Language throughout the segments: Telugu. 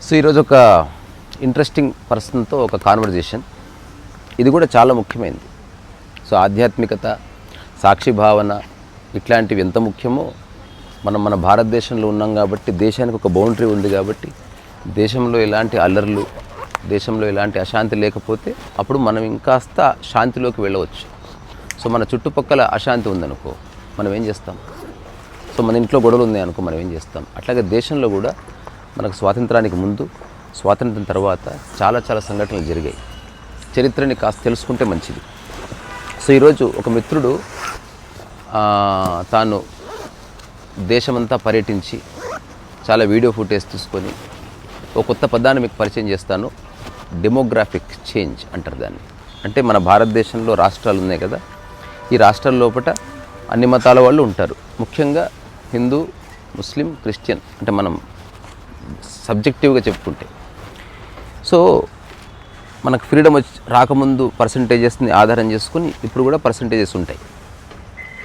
సో ఈరోజు ఒక ఇంట్రెస్టింగ్ పర్సన్తో ఒక కాన్వర్జేషన్. ఇది కూడా చాలా ముఖ్యమైనది. సో ఆధ్యాత్మికత, సాక్షి భావన ఇట్లాంటివి ఎంత ముఖ్యమో మన భారతదేశంలో ఉన్నాం కాబట్టి, దేశానికి ఒక బౌండరీ ఉంది కాబట్టి, దేశంలో ఎలాంటి అల్లర్లు, దేశంలో ఎలాంటి అశాంతి లేకపోతే అప్పుడు మనం ఇంకాస్త శాంతిలోకి వెళ్ళవచ్చు. సో మన చుట్టుపక్కల అశాంతి ఉందనుకో మనం ఏం చేస్తాం? సో మన ఇంట్లో గొడవలు ఉన్నాయనుకో మనం ఏం చేస్తాం? అట్లాగే దేశంలో కూడా మనకు స్వాతంత్రానికి ముందు, స్వాతంత్రం తర్వాత చాలా చాలా సంఘటనలు జరిగాయి. చరిత్రని కాస్త తెలుసుకుంటే మంచిది. సో ఈరోజు ఒక మిత్రుడు తాను దేశమంతా పర్యటించి చాలా వీడియో ఫుటేజ్ తీసుకొని ఒక కొత్త పదాన్ని మీకు పరిచయం చేస్తాను. డెమోగ్రాఫిక్ చేంజ్ అంటారు దాన్ని. అంటే మన భారతదేశంలో రాష్ట్రాలు ఉన్నాయి కదా, ఈ రాష్ట్రాల లోపల అన్ని మతాల వాళ్ళు ఉంటారు. ముఖ్యంగా హిందూ, ముస్లిం, క్రిస్టియన్ అంటే మనం సబ్జెక్టివ్గా చెప్పుకుంటే. సో మనకు ఫ్రీడమ్ రాకముందు పర్సంటేజెస్ని ఆధారం చేసుకుని ఇప్పుడు కూడా పర్సంటేజెస్ ఉంటాయి.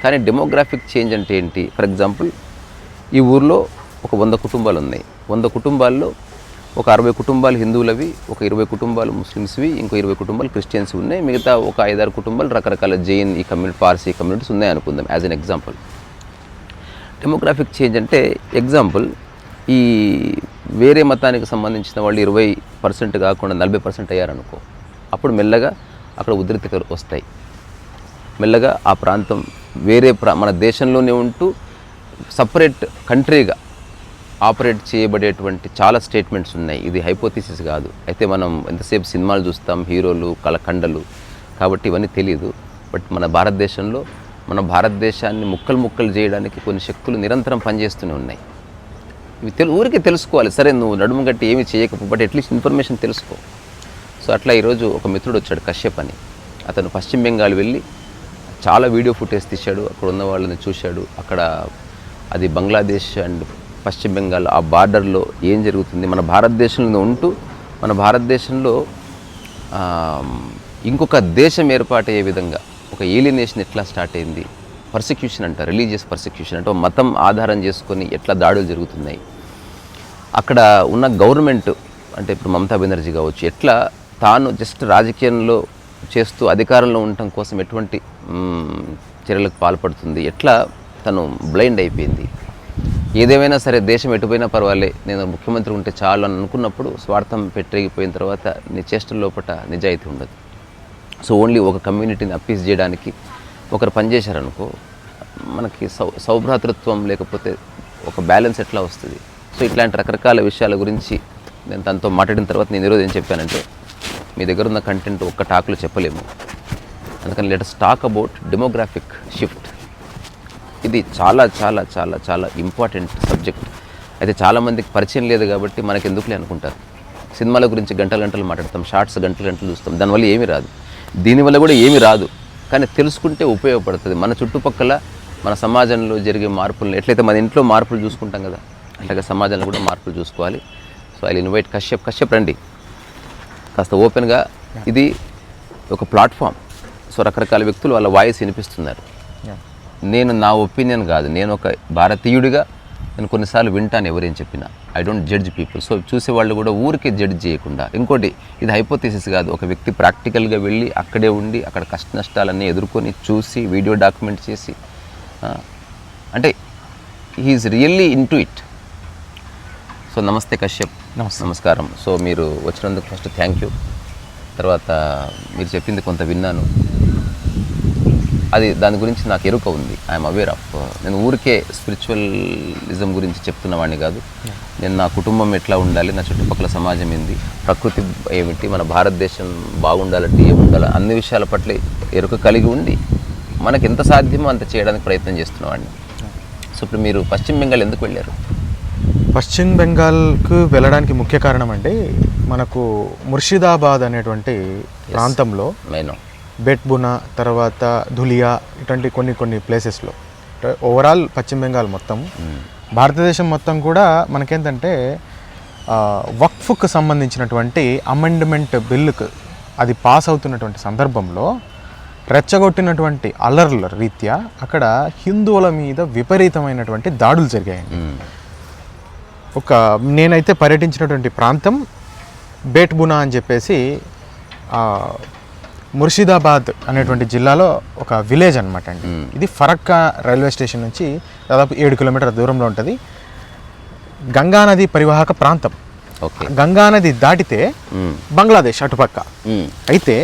కానీ డెమోగ్రాఫిక్ చేంజ్ అంటే ఏంటి? ఫర్ ఎగ్జాంపుల్, ఈ ఊర్లో ఒక 100 కుటుంబాలు ఉన్నాయి. 100 కుటుంబాల్లో ఒక 60 కుటుంబాలు హిందువులవి, ఒక 20 కుటుంబాలు ముస్లిమ్స్వి, ఇంకో 20 కుటుంబాలు క్రిస్టియన్స్ ఉన్నాయి. మిగతా ఒక 5-6 కుటుంబాలు రకరకాల జైన్ ఈ కమ్యూనిటీ, పార్సీ కమ్యూనిటీస్ ఉన్నాయి అనుకుందాం as an example. Demographic change అంటే ఎగ్జాంపుల్, ఈ వేరే మతానికి సంబంధించిన వాళ్ళు 20% కాకుండా 40% అయ్యారనుకో, అప్పుడు మెల్లగా అక్కడ ఉద్రిక్తతలు వస్తాయి. మెల్లగా ఆ ప్రాంతం వేరే మన దేశంలోనే ఉంటూ సపరేట్ కంట్రీగా ఆపరేట్ చేయబడేటువంటి చాలా స్టేట్మెంట్స్ ఉన్నాయి. ఇది హైపోథీసిస్ కాదు. అయితే మనం ఎంతసేపు సినిమాలు చూస్తాం, హీరోలు, కళకండలు, కాబట్టి ఇవన్నీ తెలియదు. బట్ మన భారతదేశంలో మన భారతదేశాన్ని ముక్కలు చేయడానికి కొన్ని శక్తులు నిరంతరం పనిచేస్తూనే ఉన్నాయి. ఇవి ఊరికే తెలుసుకోవాలి. సరే నువ్వు నడుము గట్టి ఏమి చేయకపో, బట్ అట్లీస్ట్ ఇన్ఫర్మేషన్ తెలుసుకో. సో అట్లా ఈరోజు ఒక మిత్రుడు వచ్చాడు, కశ్యప్ అని. అతను పశ్చిమ బెంగాల్ వెళ్ళి చాలా వీడియో ఫుటేజ్ తీశాడు. అక్కడ ఉన్న వాళ్ళని చూశాడు. అక్కడ అది బంగ్లాదేశ్ అండ్ పశ్చిమ బెంగాల్ ఆ బార్డర్లో ఏం జరుగుతుంది, మన భారతదేశంలో ఉంటూ మన భారతదేశంలో ఇంకొక దేశం ఏర్పాటయ్యే విధంగా ఒక ఏలినేషన్ ఎట్లా స్టార్ట్ అయింది, పర్సిక్యూషన్ అంట, రిలీజియస్ పర్సిక్యూషన్ అంటే మతం ఆధారం చేసుకొని ఎట్లా దాడులు జరుగుతున్నాయి, అక్కడ ఉన్న గవర్నమెంట్ అంటే ఇప్పుడు మమతా బెనర్జీ కావచ్చు, ఎట్లా తాను జస్ట్ రాజకీయంలో చేస్తూ అధికారంలో ఉండటం కోసం ఎటువంటి చర్యలకు పాల్పడుతుంది, ఎట్లా తను బ్లైండ్ అయిపోయింది. ఏదేమైనా సరే దేశం ఎటుపోయినా పర్వాలే, నేను ముఖ్యమంత్రి ఉంటే చాలు అని అనుకున్నప్పుడు స్వార్థం పెట్టిపోయిన తర్వాత నీ చేష్టల లోపల నిజాయితీ ఉండదు. సో ఓన్లీ ఒక కమ్యూనిటీని అప్పీస్ చేయడానికి ఒకరు పనిచేశారనుకో, మనకి సౌభ్రాతృత్వం లేకపోతే ఒక బ్యాలెన్స్ ఎట్లా వస్తుంది? సో ఇట్లాంటి రకరకాల విషయాల గురించి నేను తనతో మాట్లాడిన తర్వాత నేను ఈరోజు ఏం చెప్పానంటే, మీ దగ్గర ఉన్న కంటెంట్ ఒక్క టాక్లో చెప్పలేము, అందుకని let us talk about demographic shift. ఇది చాలా చాలా చాలా చాలా ఇంపార్టెంట్ సబ్జెక్ట్. అయితే చాలామందికి పరిచయం లేదు కాబట్టి మనకి ఎందుకులే అనుకుంటారు. సినిమాల గురించి గంటలు మాట్లాడతాం, షార్ట్స్ గంటలు చూస్తాం, దానివల్ల ఏమీ రాదు. దీనివల్ల కూడా ఏమీ రాదు, కానీ తెలుసుకుంటే ఉపయోగపడుతుంది. మన చుట్టుపక్కల మన సమాజంలో జరిగే మార్పులను ఎట్లయితే మన ఇంట్లో మార్పులు చూసుకుంటాం కదా, అట్లాగే సమాజంలో కూడా మార్పులు చూసుకోవాలి. సో ఐ ఇన్వైట్ కశ్యప్ రండి, కాస్త ఓపెన్గా. ఇది ఒక ప్లాట్ఫామ్. సో రకరకాల వ్యక్తులు వాళ్ళ వాయిస్ వినిపిస్తున్నారు. నేను నా ఒపీనియన్ కాదు, నేను ఒక భారతీయుడిగా నేను కొన్నిసార్లు వింటాను ఎవరేం చెప్పినా. I don't judge people. So చూసేవాళ్ళు కూడా ఊరికే జడ్జ్ చేయకుండా, ఇంకోటి ఇది హైపోథీసిస్ కాదు, ఒక వ్యక్తి ప్రాక్టికల్గా వెళ్ళి అక్కడే ఉండి అక్కడ కష్ట నష్టాలన్నీ ఎదుర్కొని చూసి వీడియో డాక్యుమెంట్ చేసి, అంటే he's really into it. So నమస్తే కశ్యప్. నమస్కారం. సో మీరు వచ్చినందుకు ఫస్ట్ థ్యాంక్ యూ. తర్వాత మీరు చెప్పింది కొంత విన్నాను, అది దాని గురించి నాకు ఎరుక ఉంది. I'm aware of. నేను ఊరికే స్పిరిచువలిజం గురించి చెప్తున్నవాడిని కాదు. నేను నా కుటుంబం ఎట్లా ఉండాలి, నా చుట్టుపక్కల సమాజం ఏంది, ప్రకృతి ఏమిటి, మన భారతదేశం బాగుండాలంటే ఏముండాలి, అన్ని విషయాల పట్ల ఎరుక కలిగి ఉండి మనకు ఎంత సాధ్యమో అంత చేయడానికి ప్రయత్నం చేస్తున్నవాడిని. సో ఇప్పుడు మీరు పశ్చిమ బెంగాల్ ఎందుకు వెళ్ళారు? పశ్చిమ బెంగాల్కు వెళ్ళడానికి ముఖ్య కారణం అంటే, మనకు ముర్షిదాబాద్ అనేటువంటి ప్రాంతంలో బెట్బునా, తర్వాత ధులియా, ఇటువంటి కొన్ని ప్లేసెస్లో, ఓవరాల్ పశ్చిమ బెంగాల్ మొత్తం, భారతదేశం మొత్తం కూడా మనకేంటంటే వక్ఫ్కు సంబంధించినటువంటి అమెండ్మెంట్ బిల్లుకు అది పాస్ అవుతున్నటువంటి సందర్భంలో రెచ్చగొట్టినటువంటి అల్లర్ల రీత్యా అక్కడ హిందువుల మీద విపరీతమైనటువంటి దాడులు జరిగాయి. నేనైతే పర్యటించినటువంటి ప్రాంతం బేట్ బునా అని చెప్పేసి ముర్షిదాబాద్ అనేటువంటి జిల్లాలో ఒక విలేజ్ అనమాట అండి. ఇది ఫరక్కా రైల్వే స్టేషన్ నుంచి దాదాపు 7 కిలోమీటర్ల దూరంలో ఉంటుంది. గంగానది పరివాహక ప్రాంతం. గంగానది దాటితే బంగ్లాదేశ్ అటుపక్క. అయితే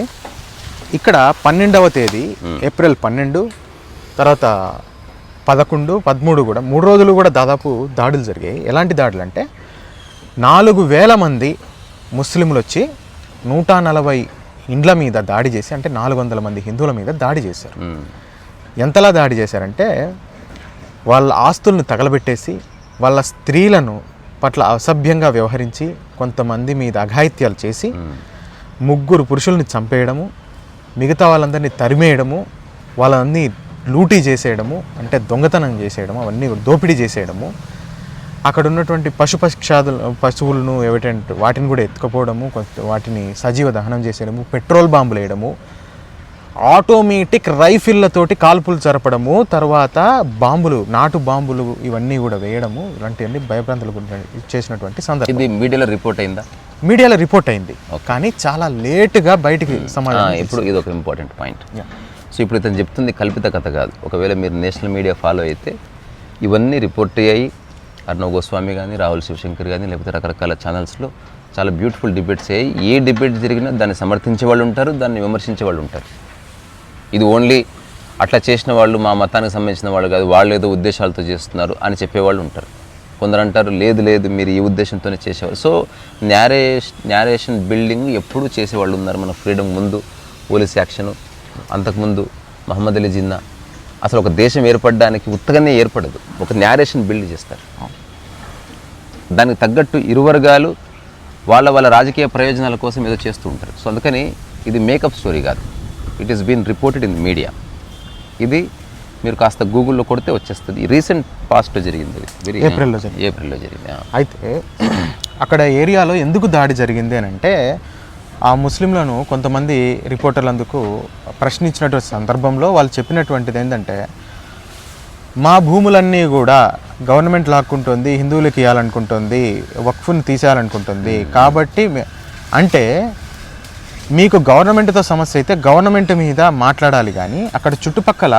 ఇక్కడ 12వ తేదీ ఏప్రిల్ 12 తర్వాత 11, 13 కూడా 3 రోజులు కూడా దాదాపు దాడులు జరిగాయి. ఎలాంటి దాడులు అంటే 4,000 మంది ముస్లింలు వచ్చి 140 ఇండ్ల మీద దాడి చేసి, అంటే 400 మంది హిందువుల మీద దాడి చేశారు. ఎంతలా దాడి చేశారంటే వాళ్ళ ఆస్తులను తగలబెట్టేసి వాళ్ళ స్త్రీలను పట్ల అసభ్యంగా వ్యవహరించి కొంతమంది మీద అఘాయిత్యాలు చేసి 3 పురుషుల్ని చంపేయడము, మిగతా వాళ్ళందరినీ తరిమేయడము, వాళ్ళని లూటీ చేసేయడము, అంటే దొంగతనం చేసేయడము, అవన్నీ దోపిడీ చేసేయడము, అక్కడ ఉన్నటువంటి పశువులను ఏమిటంటే వాటిని కూడా ఎత్తుకుపోవడము, వాటిని సజీవ దహనం చేసేయడము, పెట్రోల్ బాంబులు వేయడము, ఆటోమేటిక్ రైఫిళ్లతోటి కాల్పులు జరపడము, తర్వాత బాంబులు, నాటు బాంబులు ఇవన్నీ కూడా వేయడము, ఇలాంటివన్నీ భయభ్రాంతులు చేసినటువంటి సందర్భం. ఇది మీడియాలో రిపోర్ట్ అయిందా? మీడియాలో రిపోర్ట్ అయింది, కానీ చాలా లేటుగా బయటికి సమాధానం. ఇప్పుడు ఇది ఒక ఇంపార్టెంట్ పాయింట్. సో ఇప్పుడు ఇతను చెప్తుంది కల్పిత కథ కాదు. ఒకవేళ మీరు నేషనల్ మీడియా ఫాలో అయితే ఇవన్నీ రిపోర్ట్ అయ్యాయి. అర్ణవ్ గోస్వామి కానీ, రాహుల్ శివశంకర్ కానీ, లేకపోతే రకరకాల ఛానల్స్లో చాలా బ్యూటిఫుల్ డిబేట్స్ అయ్యాయి. ఏ డిబేట్ జరిగినా దాన్ని సమర్థించే వాళ్ళు ఉంటారు, దాన్ని విమర్శించే వాళ్ళు ఉంటారు. ఇది ఓన్లీ అట్లా చేసిన వాళ్ళు మా మతానికి సంబంధించిన వాళ్ళు కాదు, వాళ్ళు ఏదో ఉద్దేశాలతో చేస్తున్నారు అని చెప్పేవాళ్ళు ఉంటారు. కొందరు అంటారు లేదు లేదు మీరు ఈ ఉద్దేశంతోనే చేసేవాళ్ళు. సో న్యారేషన్ బిల్డింగ్ ఎప్పుడూ చేసేవాళ్ళు ఉన్నారు. మన ఫ్రీడమ్ ముందు పోలీస్ యాక్షను, అంతకుముందు మహమ్మద్ అలీ జిన్నా. అసలు ఒక దేశం ఏర్పడడానికి ఉత్తగానే ఏర్పడదు, ఒక న్యారేషన్ బిల్డ్ చేస్తారు. దానికి తగ్గట్టు ఇరు వర్గాలు వాళ్ళ రాజకీయ ప్రయోజనాల కోసం ఏదో చేస్తూ ఉంటారు. సో అందుకని ఇది మేకప్ స్టోరీ కాదు, it is been reported in media. ఇది మీరు కాస్త గూగుల్లో కొడితే వచ్చేస్తుంది. రీసెంట్ పాస్ట్లో జరిగింది, ఏప్రిల్లో జరిగింది. అయితే అక్కడ ఏరియాలో ఎందుకు దాడి జరిగింది అని అంటే ఆ ముస్లింలను కొంతమంది రిపోర్టర్లందుకు ప్రశ్నించినటువంటి సందర్భంలో వాళ్ళు చెప్పినటువంటిది ఏంటంటే మా భూములన్నీ కూడా గవర్నమెంట్ లాక్కుంటుంది, హిందువులకి ఇవ్వాలనుకుంటుంది, వక్ఫ్ని తీసేయాలనుకుంటుంది, కాబట్టి అంటే మీకు గవర్నమెంట్తో సమస్య అయితే గవర్నమెంట్ మీద మాట్లాడాలి, కానీ అక్కడ చుట్టుపక్కల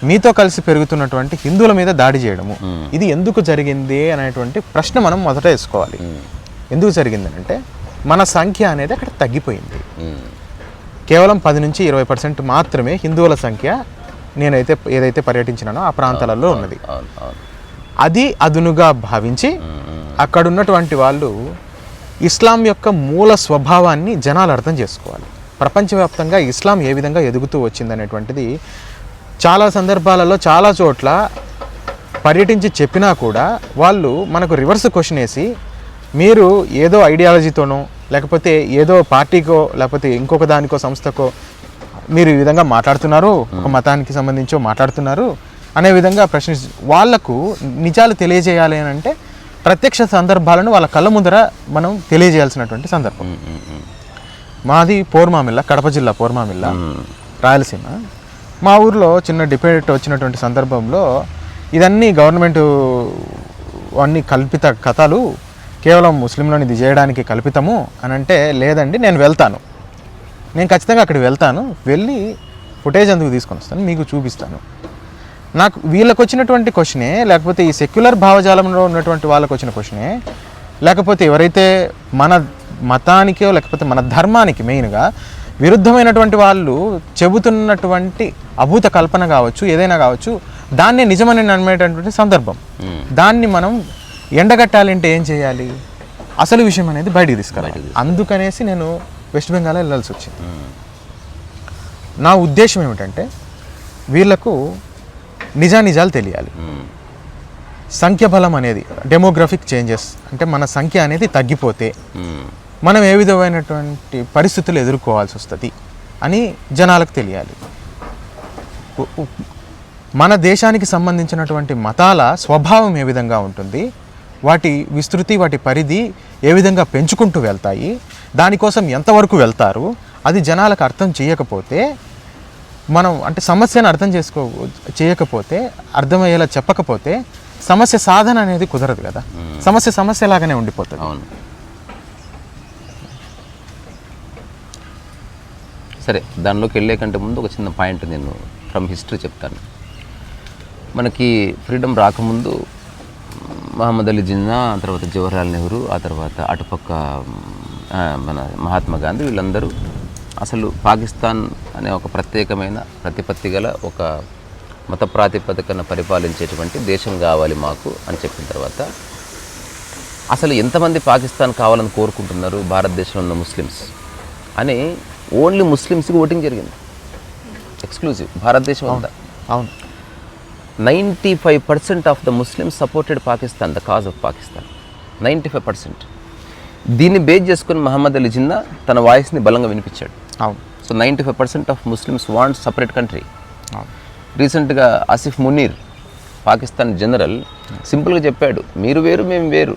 మీతో కలిసి పెరుగుతున్నటువంటి హిందువుల మీద దాడి చేయడము ఇది ఎందుకు జరిగింది అనేటువంటి ప్రశ్న మనం మొదట వేసుకోవాలి. ఎందుకు జరిగింది అంటే మన సంఖ్య అనేది అక్కడ తగ్గిపోయింది. కేవలం 10 నుంచి 20% మాత్రమే హిందువుల సంఖ్య నేనైతే ఏదైతే పర్యటించినానో ఆ ప్రాంతాలలో ఉన్నది. అది అదునుగా భావించి అక్కడ ఉన్నటువంటి వాళ్ళు ఇస్లాం యొక్క మూల స్వభావాన్ని జనాలు అర్థం చేసుకోవాలి. ప్రపంచవ్యాప్తంగా ఇస్లాం ఏ విధంగా ఎదుగుతూ వచ్చిందనేటువంటిది చాలా సందర్భాలలో చాలా చోట్ల పర్యటించి చెప్పినా కూడా వాళ్ళు మనకు రివర్స్ క్వశ్చన్ వేసి మీరు ఏదో ఐడియాలజీతోనో లేకపోతే ఏదో పార్టీకో లేకపోతే ఇంకొక దానికో సంస్థకో మీరు ఈ విధంగా మాట్లాడుతున్నారు, ఒక మతానికి సంబంధించో మాట్లాడుతున్నారు అనే విధంగా ప్రశ్నించి వాళ్లకు నిజాలు తెలియజేయాలి అని అంటే ప్రత్యక్ష సందర్భాలను వాళ్ళ కళ్ళ ముందర మనం తెలియజేయాల్సినటువంటి సందర్భం. మాది పోర్మామిల్ల, కడప జిల్లా పోర్మామిల్ల, రాయలసీమ. మా ఊర్లో చిన్న డిబేట్ వచ్చినటువంటి సందర్భంలో ఇదన్నీ గవర్నమెంట్ అన్ని కల్పిత కథలు, కేవలం ముస్లింలను ఇది చేయడానికి కల్పితము అని అంటే లేదండి నేను వెళ్తాను, నేను ఖచ్చితంగా అక్కడికి వెళ్తాను, వెళ్ళి ఫుటేజ్ అందుకు తీసుకొని వస్తాను, మీకు చూపిస్తాను. నాకు వీళ్ళకి వచ్చినటువంటి క్వశ్చనే, లేకపోతే ఈ సెక్యులర్ భావజాలంలో ఉన్నటువంటి వాళ్ళకి వచ్చిన క్వశ్చనే, లేకపోతే ఎవరైతే మన మతానికో లేకపోతే మన ధర్మానికి మెయిన్గా విరుద్ధమైనటువంటి వాళ్ళు చెబుతున్నటువంటి అభూత కల్పన కావచ్చు, ఏదైనా కావచ్చు, దాన్నే నిజమని నమ్మేటటువంటి సందర్భం. దాన్ని మనం ఎండగట్టాలంటే ఏం చేయాలి, అసలు విషయం అనేది బయటికి తీసుకురావాలి. అందుకనేసి నేను వెస్ట్ బెంగాల్ వెళ్ళాల్సి వచ్చింది. నా ఉద్దేశం ఏమిటంటే వీళ్లకు నిజానిజాలు తెలియాలి. సంఖ్యాబలం అనేది డెమోగ్రఫిక్ చేంజెస్ అంటే మన సంఖ్య అనేది తగ్గిపోతే మనం ఏ విధమైనటువంటి పరిస్థితులు ఎదుర్కోవాల్సి వస్తుంది అని జనాలకు తెలియాలి. మన దేశానికి సంబంధించినటువంటి మతాల స్వభావం ఏ విధంగా ఉంటుంది, వాటి విస్తృతి, వాటి పరిధి ఏ విధంగా పెంచుకుంటూ వెళ్తాయి, దానికోసం ఎంతవరకు వెళ్తారు, అది జనాలకు అర్థం చేయకపోతే మనం అంటే సమస్యను అర్థం చేయకపోతే, అర్థమయ్యేలా చెప్పకపోతే సమస్య సాధన అనేది కుదరదు కదా. సమస్యలాగానే ఉండిపోతుంది. అవును. సరే, దానిలోకి వెళ్ళే కంటే ముందు ఒక చిన్న పాయింట్ నేను ఫ్రమ్ హిస్టరీ చెప్తాను. మనకి ఫ్రీడమ్ రాకముందు మహమ్మద్ అలీ జిన్నా, ఆ తర్వాత జవహర్లాల్ నెహ్రూ, ఆ తర్వాత అటుపక్క మన మహాత్మా గాంధీ, వీళ్ళందరూ అసలు పాకిస్తాన్ అనే ఒక ప్రత్యేకమైన ప్రతిపత్తి గల ఒక మత ప్రాతిపదికన పరిపాలించేటువంటి దేశం కావాలి మాకు అని చెప్పిన తర్వాత అసలు ఎంతమంది పాకిస్తాన్ కావాలని కోరుకుంటున్నారు భారతదేశంలో ఉన్న ముస్లిమ్స్ అని ఓన్లీ ముస్లిమ్స్కి ఓటింగ్ జరిగింది, ఎక్స్క్లూజివ్ భారతదేశం అంతా. అవును. 95% of the Muslims supported Pakistan, the cause of Pakistan. 95%. దీన్ని బేస్ చేసుకుని మహమ్మద్ అలీ జిన్నా తన వాయిస్ని బలంగా వినిపించాడు. అవును. So 95% of Muslims want separate country. అవును. రీసెంట్గా ఆసిఫ్ మునీర్ పాకిస్తాన్ జనరల్ సింపుల్గా చెప్పాడు, మీరు వేరు మేము వేరు,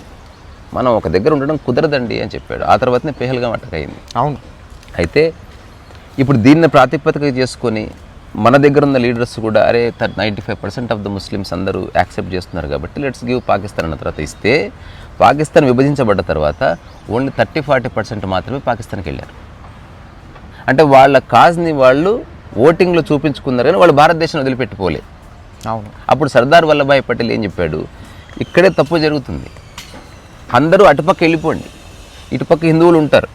మనం ఒక దగ్గర ఉండడం కుదరదండి అని చెప్పాడు. ఆ తర్వాతనే పెహల్గాం అటాక్ అయింది. అవును. అయితే ఇప్పుడు దీన్ని ప్రాతిపదిక చేసుకొని మన దగ్గర ఉన్న లీడర్స్ కూడా అరే 95% ఆఫ్ ద ముస్లిమ్స్ అందరూ యాక్సెప్ట్ చేస్తున్నారు కాబట్టి లెట్స్ గివ్ పాకిస్తాన్ అన్న తర్వాత ఇస్తే, పాకిస్తాన్ విభజించబడ్డ తర్వాత ఓన్లీ 30-40% మాత్రమే పాకిస్తాన్కి వెళ్ళారు. అంటే వాళ్ళ కాజ్ని వాళ్ళు ఓటింగ్లో చూపించుకున్నారు కానీ వాళ్ళు భారతదేశం వదిలిపెట్టిపోలే. అవును. అప్పుడు సర్దార్ వల్లభాయ్ పటేల్ ఏం చెప్పాడు, ఇక్కడే తప్పు జరుగుతుంది, అందరూ అటుపక్క వెళ్ళిపోండి, ఇటుపక్క హిందువులు ఉంటారు.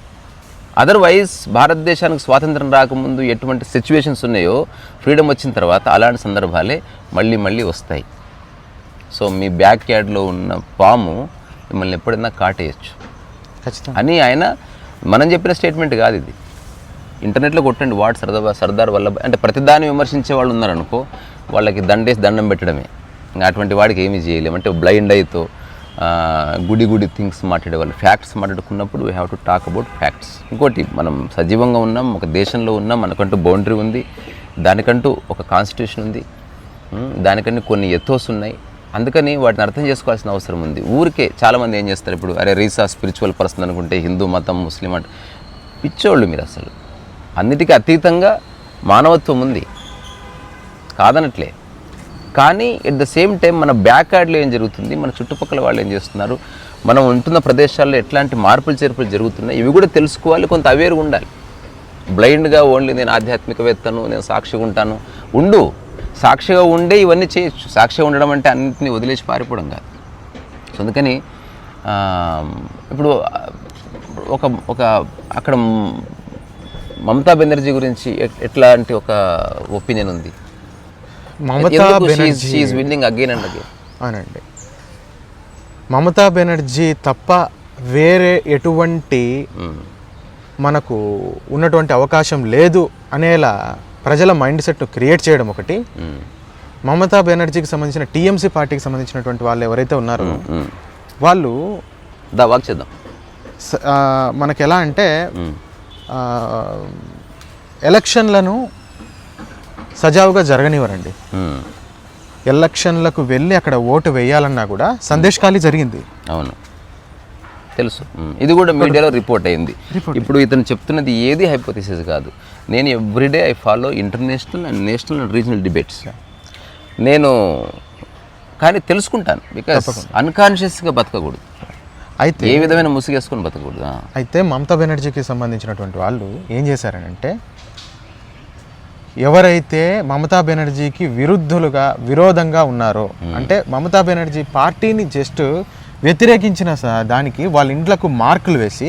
అదర్వైజ్ భారతదేశానికి స్వాతంత్రం రాకముందు ఎటువంటి సిచ్యువేషన్స్ ఉన్నాయో ఫ్రీడమ్ వచ్చిన తర్వాత అలాంటి సందర్భాలే మళ్ళీ వస్తాయి. సో మీ బ్యాక్ యార్డ్లో ఉన్న పాము మిమ్మల్ని ఎప్పుడైనా కాటేయచ్చు అని ఆయన మనం చెప్పిన స్టేట్మెంట్ కాదు ఇది. ఇంటర్నెట్లో కొట్టండి వాట్ సర్దార్ వల్లభాయ్ అంటే ప్రతిదాన్ని విమర్శించే వాళ్ళు ఉన్నారనుకో, వాళ్ళకి దండేసి దండం పెట్టడమే. ఇంకా అటువంటి వాడికి ఏమీ చేయలేము. అంటే బ్లైండ్ అయితో గుడి థింగ్స్ మాట్లాడేవాళ్ళు. ఫ్యాక్ట్స్ మాట్లాడుకున్నప్పుడు we have to talk about facts. ఇంకోటి, మనం సజీవంగా ఉన్నాం, ఒక దేశంలో ఉన్నాం, మనకంటూ బౌండరీ ఉంది, దానికంటూ ఒక కాన్స్టిట్యూషన్ ఉంది, దానికంటూ కొన్ని ఎథోస్ ఉన్నాయి. అందుకని వాటిని అర్థం చేసుకోవాల్సిన అవసరం ఉంది. ఊరికే చాలామంది ఏం చేస్తారు, ఇప్పుడు అరే రీసా స్పిరిచువల్ పర్సన్ అనుకుంటే హిందూ మతం ముస్లిం అంటే పిచ్చోళ్ళు మీరు. అసలు అన్నిటికీ అతీతంగా మానవత్వం ఉంది, కాదనట్లే. కానీ ఎట్ ద సేమ్ టైం మన బ్యాక్ యార్డ్లో ఏం జరుగుతుంది, మన చుట్టుపక్కల వాళ్ళు ఏం చేస్తున్నారు, మనం ఉంటున్న ప్రదేశాల్లో ఎట్లాంటి మార్పులు చేర్పులు జరుగుతున్నాయి, ఇవి కూడా తెలుసుకోవాలి, కొంత అవేర్గా ఉండాలి. బ్లైండ్గా ఓన్లీ నేను ఆధ్యాత్మికవేత్తను, నేను సాక్షిగా ఉంటాను, సాక్షిగా ఉండే ఇవన్నీ చేయొచ్చు. సాక్షిగా ఉండడం అంటే అన్నింటినీ వదిలేసి పారిపోవడం కాదు. సో అందుకని ఇప్పుడు ఒక అక్కడ మమతా బెనర్జీ గురించి ఎట్లాంటి ఒక ఒపీనియన్ ఉంది? Mamata Banerjee winnowing again and again. అవునండి. మమతా బెనర్జీ తప్ప వేరే ఎటువంటి మనకు ఉన్నటువంటి అవకాశం లేదు అనేలా ప్రజల మైండ్ సెట్ను క్రియేట్ చేయడం ఒకటి. మమతా బెనర్జీకి సంబంధించిన టీఎంసీ పార్టీకి సంబంధించినటువంటి వాళ్ళు ఎవరైతే ఉన్నారో వాళ్ళు వాక్ చేద్దాం. మనకి ఎలా అంటే ఎలక్షన్లను సజావుగా జరగనివ్వరండి. ఎలక్షన్లకు వెళ్ళి అక్కడ ఓటు వేయాలన్నా కూడా సందేశకాలి జరిగింది. అవును, తెలుసు. ఇది కూడా మీడియాలో రిపోర్ట్ అయింది. ఇప్పుడు ఇతను చెప్తున్నది ఏది హైపోథెసిస్ కాదు. నేను everyday I follow international and national and regional debates. నేను కానీ తెలుసుకుంటాను, బికాస్ అన్కాన్షియస్గా బతకకూడదు, అయితే ఏ విధమైన ముసుగేసుకొని బతకూడదు. అయితే మమతా బెనర్జీకి సంబంధించినటువంటి వాళ్ళు ఏం చేశారనంటే, ఎవరైతే మమతా బెనర్జీకి విరోధంగా ఉన్నారో, అంటే మమతా బెనర్జీ పార్టీని జస్ట్ వ్యతిరేకించిన దానికి వాళ్ళ ఇండ్లకు మార్కులు వేసి,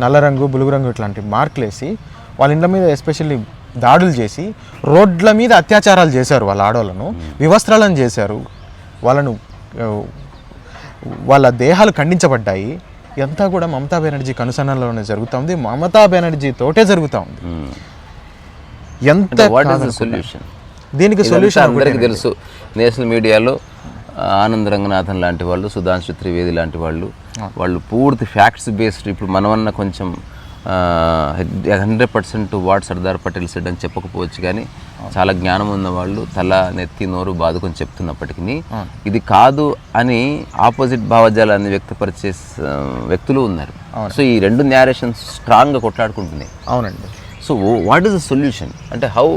నల్ల రంగు బులుగు రంగు ఇట్లాంటి మార్కులు వేసి వాళ్ళ ఇండ్ల మీద ఎస్పెషల్లీ దాడులు చేసి రోడ్ల మీద అత్యాచారాలు చేశారు. వాళ్ళ ఆడవాళ్ళను వివస్త్రాలను చేశారు, వాళ్ళ దేహాలు ఖండించబడ్డాయి. ఇదంతా కూడా మమతా బెనర్జీ కనుసన్నలోనే జరుగుతూ ఉంది, మమతా బెనర్జీ తోటే జరుగుతూ ఉంది. ఎంత సొల్యూషన్ దీనికి సొల్యూషన్ అందరికీ తెలుసు. నేషనల్ మీడియాలో ఆనంద్ రంగనాథన్ లాంటి వాళ్ళు, సుధాంశు త్రివేది లాంటి వాళ్ళు పూర్తి ఫ్యాక్ట్స్ బేస్డ్, ఇప్పుడు మనమన్నా కొంచెం 100% వాట్ సర్దార్ పటేల్ సెడ్ అని చెప్పకపోవచ్చు, కానీ చాలా జ్ఞానం ఉన్న వాళ్ళు తల నెత్తి నోరు బాదుకొని చెప్తున్నప్పటికీ ఇది కాదు అని ఆపోజిట్ భావజాలాన్ని వ్యక్తపరిచే వ్యక్తులు ఉన్నారు. సో ఈ రెండు న్యారేషన్స్ స్ట్రాంగ్గా కొట్లాడుకుంటున్నాయి. అవునండి. So what is the solution అంటే హౌ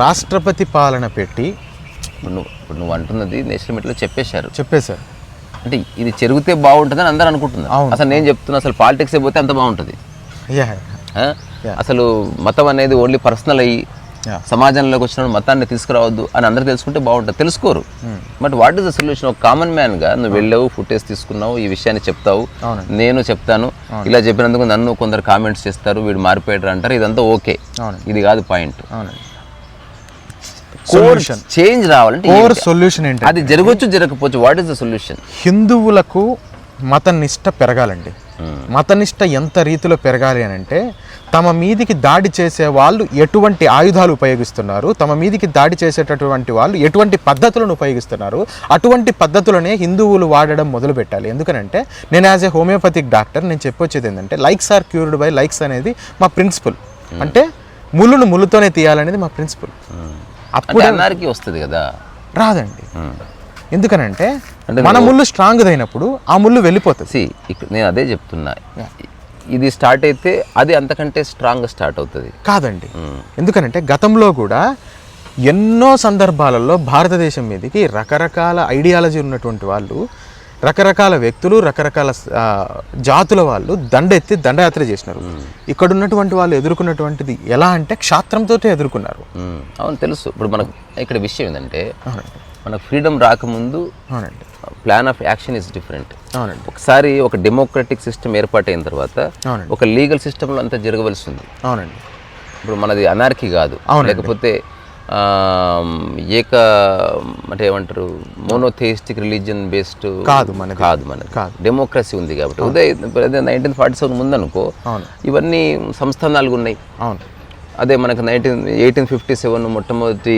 రాష్ట్రపతి పాలన పెట్టి ఇప్పుడు నువ్వు అంటున్నది నేషనల్ మీడియాలో చెప్పేశారు. చెప్పేశారు. అంటే ఇది జరిగితే బాగుంటుందని అందరూ అనుకుంటున్నారు. అసలు నేను చెప్తున్నా, అసలు పాలిటిక్స్ అయిపోతే అంత బాగుంటుంది. అసలు మతం అనేది ఓన్లీ పర్సనల్ అయ్యి సమాజంలోకి వచ్చిన మతాన్ని తీసుకురావద్దు అని అందరూ తెలుసుకుంటే బాగుంటుంది. తెలుసుకోరు. But what is the solution? ఒక కామన్ మ్యాన్గా నువ్వు వెళ్ళావు, ఫుటేజ్ తీసుకున్నావు, ఈ విషయాన్ని చెప్తావు, నేను చెప్తాను, ఇలా చెప్పినందుకు నన్ను కొందరు కామెంట్స్ చేస్తారు, వీడు మారిపోయాడు అంటారు, ఇదంతా ఓకే. ఇది కాదు పాయింట్. చేంజ్ రావాలంటే సొల్యూషన్ ఏంటి? అది జరగవచ్చు, జరగకపోవచ్చు. What is the solution? హిందువులకు మతనిష్ట పెరగాలండి. మతనిష్ట ఎంత రీతిలో పెరగాలి అని అంటే, తమ మీదికి దాడి చేసే వాళ్ళు ఎటువంటి ఆయుధాలు ఉపయోగిస్తున్నారు, తమ మీదికి దాడి చేసేటటువంటి వాళ్ళు ఎటువంటి పద్ధతులను ఉపయోగిస్తున్నారు, అటువంటి పద్ధతులనే హిందువులు వాడడం మొదలుపెట్టాలి. ఎందుకనంటే నేను యాజ్ ఏ హోమియోపతిక్ డాక్టర్ నేను చెప్పొచ్చేది ఏంటంటే, likes are cured by likes అనేది మా ప్రిన్సిపల్. అంటే ముళ్ళును ముళ్ళుతోనే తీయాలనేది మా ప్రిన్సిపల్. అప్పుడు అందరికీ వస్తుంది కదా? రాదండి. ఎందుకనంటే మన ముళ్ళు స్ట్రాంగ్ అయినప్పుడు ఆ ముళ్ళు వెళ్ళిపోతుంది. నేను అదే చెప్తున్నా, ఇది స్టార్ట్ అయితే అది అంతకంటే స్ట్రాంగ్ స్టార్ట్ అవుతుంది. కాదండి. ఎందుకనంటే గతంలో కూడా ఎన్నో సందర్భాలలో భారతదేశం మీదకి రకరకాల ఐడియాలజీ ఉన్నటువంటి వాళ్ళు, రకరకాల వ్యక్తులు, రకరకాల జాతుల వాళ్ళు దండెత్తి దండయాత్ర చేసినారు. ఇక్కడ ఉన్నటువంటి వాళ్ళు ఎదుర్కొన్నటువంటిది ఎలా అంటే క్షాత్రంతో ఎదుర్కొన్నారు. అవును, తెలుసు. ఇప్పుడు మనకు ఇక్కడ విషయం ఏంటంటే, మనకు ఫ్రీడమ్ రాకముందు plan of action is different. ఒకసారి ఒక డెమోక్రటిక్ సిస్టమ్ ఏర్పాటైన తర్వాత ఒక లీగల్ సిస్టంలో అంతా జరగవలసి ఉంది. అవునండి. ఇప్పుడు మనది అనార్కీ కాదు, లేకపోతే అంటే ఏమంటారు, మోనోథెయిస్టిక్ రిలీజియన్ బేస్డ్ కాదు మనది డెమోక్రసీ ఉంది. కాబట్టి ఉదయం 1947 ముందు అనుకో ఇవన్నీ సంస్థానాలు ఉన్నాయి. అదే మనకు 1857 మొట్టమొదటి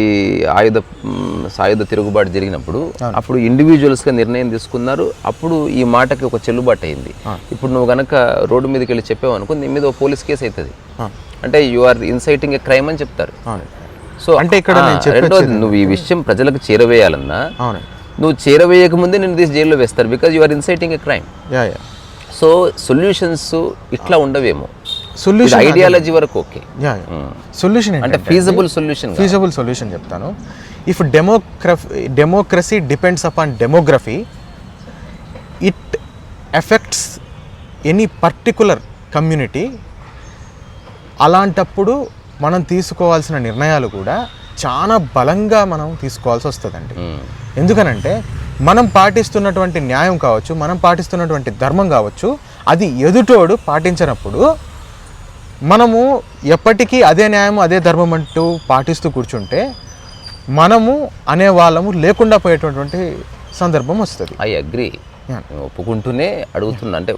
ఆయుధ తిరుగుబాటు జరిగినప్పుడు అప్పుడు ఇండివిజువల్స్గా నిర్ణయం తీసుకున్నారు. అప్పుడు ఈ మాటకి ఒక చెల్లుబాటు అయింది. ఇప్పుడు నువ్వు కనుక రోడ్డు మీదకి వెళ్ళి చెప్పావు అనుకో, నీ మీద పోలీస్ కేసు అవుతుంది. అంటే you are inciting a crime అని చెప్తారు. సో అంటే ఇక్కడ రెండోది, నువ్వు ఈ విషయం ప్రజలకు చేరవేయాలన్నా నువ్వు చేరవేయక ముందే నేను తీసి జైల్లో వేస్తారు, because you are inciting a crime. So solutions ఇట్లా ఉండవేమో. సొల్యూషన్ ఐడియాలజీ వరకు ఓకే. సొల్యూషన్ అంటే ఫీజబుల్ సొల్యూషన్ చెప్తాను. If democracy depends upon demography, it affects any particular community. అలాంటప్పుడు మనం తీసుకోవాల్సిన నిర్ణయాలు కూడా చాలా బలంగా మనం తీసుకోవాల్సి వస్తుందండి. ఎందుకనంటే మనం పాటిస్తున్నటువంటి న్యాయం కావచ్చు, మనం పాటిస్తున్నటువంటి ధర్మం కావచ్చు, అది ఎదుటోడు పాటించినప్పుడు మనము ఎప్పటికీ అదే న్యాయం అదే ధర్మం అంటూ పాటిస్తూ కూర్చుంటే మనము అనే వాళ్ళము లేకుండా పోయేటటువంటి సందర్భం వస్తుంది. I agree. ఒప్పుకుంటూనే అడుగుతున్నా, అంటే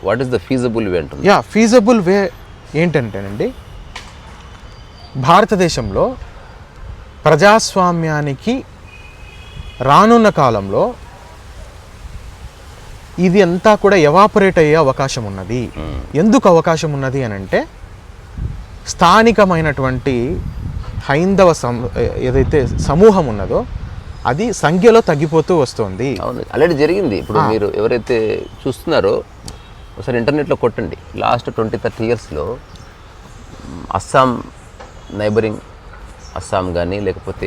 వాట్ ఈస్ ద ఫీజబుల్ వే అంటుంది. ఫీజబుల్ వే ఏంటంటేనండి, భారతదేశంలో ప్రజాస్వామ్యానికి రానున్న కాలంలో ఇది అంతా కూడా ఎవాపరేట్ అయ్యే అవకాశం ఉన్నది. ఎందుకు అవకాశం ఉన్నది అని అంటే, స్థానికమైనటువంటి హైందవ ఏదైతే సమూహం ఉన్నదో అది సంఖ్యలో తగ్గిపోతూ వస్తుంది. అవును, ఆల్రెడీ జరిగింది. ఇప్పుడు మీరు ఎవరైతే చూస్తున్నారో ఒకసారి ఇంటర్నెట్లో కొట్టండి. లాస్ట్ 20-30 ఇయర్స్లో అస్సాం, నైబరింగ్ అస్సాం కానీ, లేకపోతే